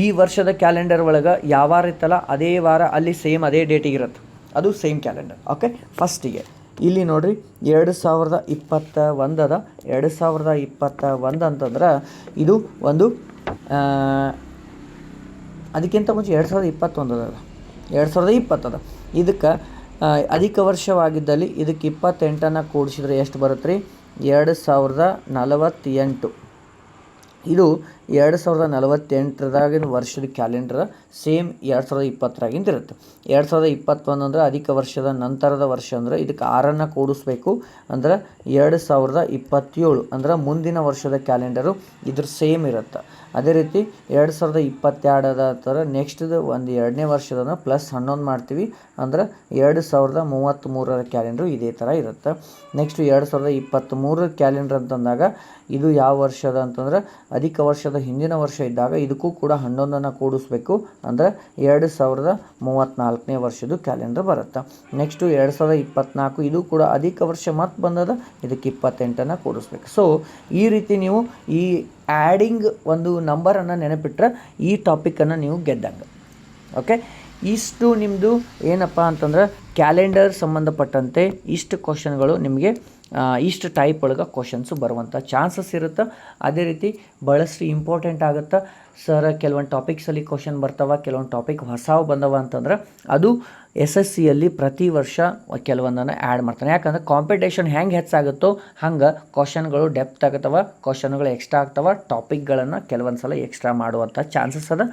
ಈ ವರ್ಷದ ಕ್ಯಾಲೆಂಡರ್ ಒಳಗೆ ಯಾವ ವಾರ ಇತ್ತಲ್ಲ ಅದೇ ವಾರ ಅಲ್ಲಿ ಸೇಮ್ ಅದೇ ಡೇಟಿಗೆ ಇರುತ್ತೆ, ಅದು ಸೇಮ್ ಕ್ಯಾಲೆಂಡರ್. ಓಕೆ ಫಸ್ಟಿಗೆ ಇಲ್ಲಿ ನೋಡಿರಿ 2021 ಅದ. 2021 ಅಂತಂದ್ರೆ ಇದು ಒಂದು ಅದಕ್ಕಿಂತ ಮುಂಚೆ 2021 ಅದ, 2020 ಅದ. ಇದಕ್ಕೆ ಅಧಿಕ ವರ್ಷವಾಗಿದ್ದಲ್ಲಿ ಇದಕ್ಕೆ 28 ಕೂಡಿಸಿದ್ರೆ ಎಷ್ಟು ಬರುತ್ತೆ ರೀ 2048. ಇದು 2048 ವರ್ಷದ ಕ್ಯಾಲೆಂಡರ್ ಸೇಮ್ 2020 ಇರುತ್ತೆ. 2021 ಅಂದ್ರೆ ಅಧಿಕ ವರ್ಷದ ನಂತರದ ವರ್ಷ ಅಂದ್ರೆ ಇದಕ್ಕೆ 6 ಕೂಡಿಸ್ಬೇಕು, ಅಂದ್ರೆ 2027 ಅಂದ್ರೆ ಮುಂದಿನ ವರ್ಷದ ಕ್ಯಾಲೆಂಡರು ಇದ್ರ ಸೇಮ್ ಇರುತ್ತೆ. ಅದೇ ರೀತಿ 2022 ಥರ ನೆಕ್ಸ್ಟ್ದು ಒಂದು 2ನೇ ವರ್ಷದ ಪ್ಲಸ್ 11 ಮಾಡ್ತೀವಿ, ಅಂದ್ರೆ 2033 ಕ್ಯಾಲೆಂಡ್ರು ಇದೇ ಥರ ಇರುತ್ತೆ. ನೆಕ್ಸ್ಟ್ 2023 ಕ್ಯಾಲೆಂಡರ್ ಅಂತಂದಾಗ ಇದು ಯಾವ ವರ್ಷದ ಅಂತಂದ್ರೆ ಅಧಿಕ ವರ್ಷದ ಹಿಂದಿನ ವರ್ಷ ಇದ್ದಾಗ ಇದಕ್ಕೂ ಕೂಡ 11 ಕೂಡಿಸ್ಬೇಕು, ಅಂದರೆ 2034ನೇ ವರ್ಷದ ಕ್ಯಾಲೆಂಡರ್ ಬರುತ್ತೆ. ನೆಕ್ಸ್ಟು 2024 ಇದು ಕೂಡ ಅಧಿಕ ವರ್ಷ ಮತ್ತೆ ಬಂದದ, ಇದಕ್ಕೆ 28 ಕೂಡಿಸ್ಬೇಕು. ಸೊ ಈ ರೀತಿ ನೀವು ಈ ಆ್ಯಡಿಂಗ್ ಒಂದು ನಂಬರನ್ನು ನೆನಪಿಟ್ರೆ ಈ ಟಾಪಿಕನ್ನು ನೀವು ಗೆದ್ದಂಗೆ. ಓಕೆ ಇಷ್ಟು ನಿಮ್ಮದು ಏನಪ್ಪ ಅಂತಂದ್ರೆ ಕ್ಯಾಲೆಂಡರ್ ಸಂಬಂಧಪಟ್ಟಂತೆ ಇಷ್ಟು ಕ್ವಶನ್ಗಳು ನಿಮಗೆ ಇಷ್ಟು ಟೈಪ್ ಒಳಗೆ ಕ್ವಶನ್ಸು ಬರುವಂಥ ಚಾನ್ಸಸ್ ಇರುತ್ತೆ. ಅದೇ ರೀತಿ ಭಾಳಷ್ಟು ಇಂಪಾರ್ಟೆಂಟ್ ಆಗುತ್ತೆ. ಸರ್ ಕೆಲವೊಂದು ಟಾಪಿಕ್ಸಲ್ಲಿ ಕ್ವಶನ್ ಬರ್ತಾವೆ, ಕೆಲವೊಂದು ಟಾಪಿಕ್ ಹೊಸವು ಬಂದವ ಅಂತಂದ್ರೆ ಅದು SSCಯಲ್ಲಿ ಪ್ರತಿ ವರ್ಷ ಕೆಲವೊಂದನ್ನು ಆ್ಯಡ್ ಮಾಡ್ತಾನೆ. ಯಾಕಂದ್ರೆ ಕಾಂಪಿಟೇಷನ್ ಹೆಂಗೆ ಹೆಚ್ಚಾಗುತ್ತೋ ಹಂಗೆ ಕ್ವಶನ್ಗಳು ಡೆಪ್ತ್ ಆಗುತ್ತವೆ, ಕ್ವಶನ್ಗಳು ಎಕ್ಸ್ಟ್ರಾ ಆಗ್ತವೆ, ಟಾಪಿಕ್ಗಳನ್ನು ಕೆಲವೊಂದು ಸಲ ಎಕ್ಸ್ಟ್ರಾ ಮಾಡುವಂಥ ಚಾನ್ಸಸ್ ಅದ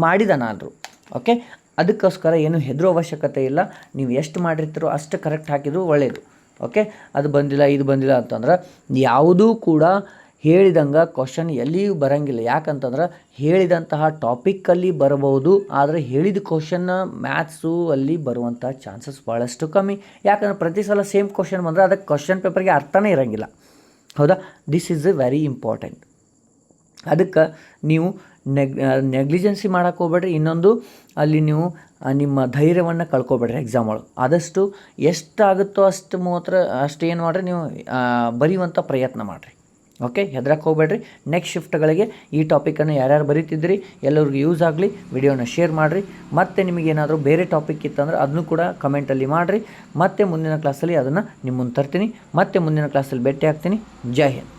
ಮಾಡಿದಾನಾದ್ರು. ಓಕೆ ಅದಕ್ಕೋಸ್ಕರ ಏನು ಹೆದರೋ ಅವಶ್ಯಕತೆ ಇಲ್ಲ. ನೀವು ಎಷ್ಟು ಮಾಡಿರ್ತೀರೋ ಅಷ್ಟು ಕರೆಕ್ಟ್ ಹಾಕಿದ್ರು ಒಳ್ಳೆಯದು. ಓಕೆ ಅದು ಬಂದಿಲ್ಲ ಇದು ಬಂದಿಲ್ಲ ಅಂತಂದ್ರೆ ಯಾವುದೂ ಕೂಡ ಹೇಳಿದಂಗೆ ಕ್ವಶನ್ ಎಲ್ಲಿಯೂ ಬರೋಂಗಿಲ್ಲ. ಯಾಕಂತಂದ್ರೆ ಹೇಳಿದಂತಹ ಟಾಪಿಕ್ಕಲ್ಲಿ ಬರಬಹುದು, ಆದರೆ ಹೇಳಿದ ಕ್ವಶನ್ನ ಮ್ಯಾಥ್ಸು ಅಲ್ಲಿ ಬರುವಂಥ ಚಾನ್ಸಸ್ ಭಾಳಷ್ಟು ಕಮ್ಮಿ. ಯಾಕಂದ್ರೆ ಪ್ರತಿ ಸಲ ಸೇಮ್ ಕ್ವಶನ್ ಬಂದರೆ ಅದಕ್ಕೆ ಕ್ವಶನ್ ಪೇಪರ್ಗೆ ಅರ್ಥನೇ ಇರೋಂಗಿಲ್ಲ. ಹೌದಾ, ದಿಸ್ ಈಸ್ ವೆರಿ ಇಂಪಾರ್ಟೆಂಟ್. ಅದಕ್ಕೆ ನೀವು ನೆಗ್ಲಿಜೆನ್ಸಿ ಮಾಡೋಕ್ಕೆ ಹೋಗ್ಬೇಡ್ರಿ. ಇನ್ನೊಂದು ಅಲ್ಲಿ ನೀವು ನಿಮ್ಮ ಧೈರ್ಯವನ್ನು ಕಳ್ಕೊಬೇಡ್ರಿ ಎಕ್ಸಾಮ್ ಒಳಗೆ. ಆದಷ್ಟು ಎಷ್ಟಾಗುತ್ತೋ ಅಷ್ಟು ಏನು ಮಾಡಿರಿ ನೀವು ಬರೆಯುವಂಥ ಪ್ರಯತ್ನ ಮಾಡಿರಿ. ಓಕೆ ಹೆದರಕ್ಕೆ ಹೋಗ್ಬೇಡ್ರಿ. ನೆಕ್ಸ್ಟ್ ಶಿಫ್ಟ್ಗಳಿಗೆ ಈ ಟಾಪಿಕನ್ನು ಯಾರ್ಯಾರು ಬರೀತಿದ್ರಿ ಎಲ್ಲರಿಗೂ ಯೂಸ್ ಆಗಲಿ. ವಿಡಿಯೋನ ಶೇರ್ ಮಾಡಿರಿ. ಮತ್ತು ನಿಮಗೇನಾದರೂ ಬೇರೆ ಟಾಪಿಕ್ ಇತ್ತಂದ್ರೆ ಅದನ್ನು ಕೂಡ ಕಮೆಂಟಲ್ಲಿ ಮಾಡಿರಿ. ಮತ್ತೆ ಮುಂದಿನ ಕ್ಲಾಸಲ್ಲಿ ಅದನ್ನು ನಿಮ್ಮ ಮುಂದೆ ತರ್ತೀನಿ. ಮತ್ತೆ ಮುಂದಿನ ಕ್ಲಾಸಲ್ಲಿ ಭೇಟಿ ಆಗ್ತೀನಿ. ಜೈ ಹಿಂದ್.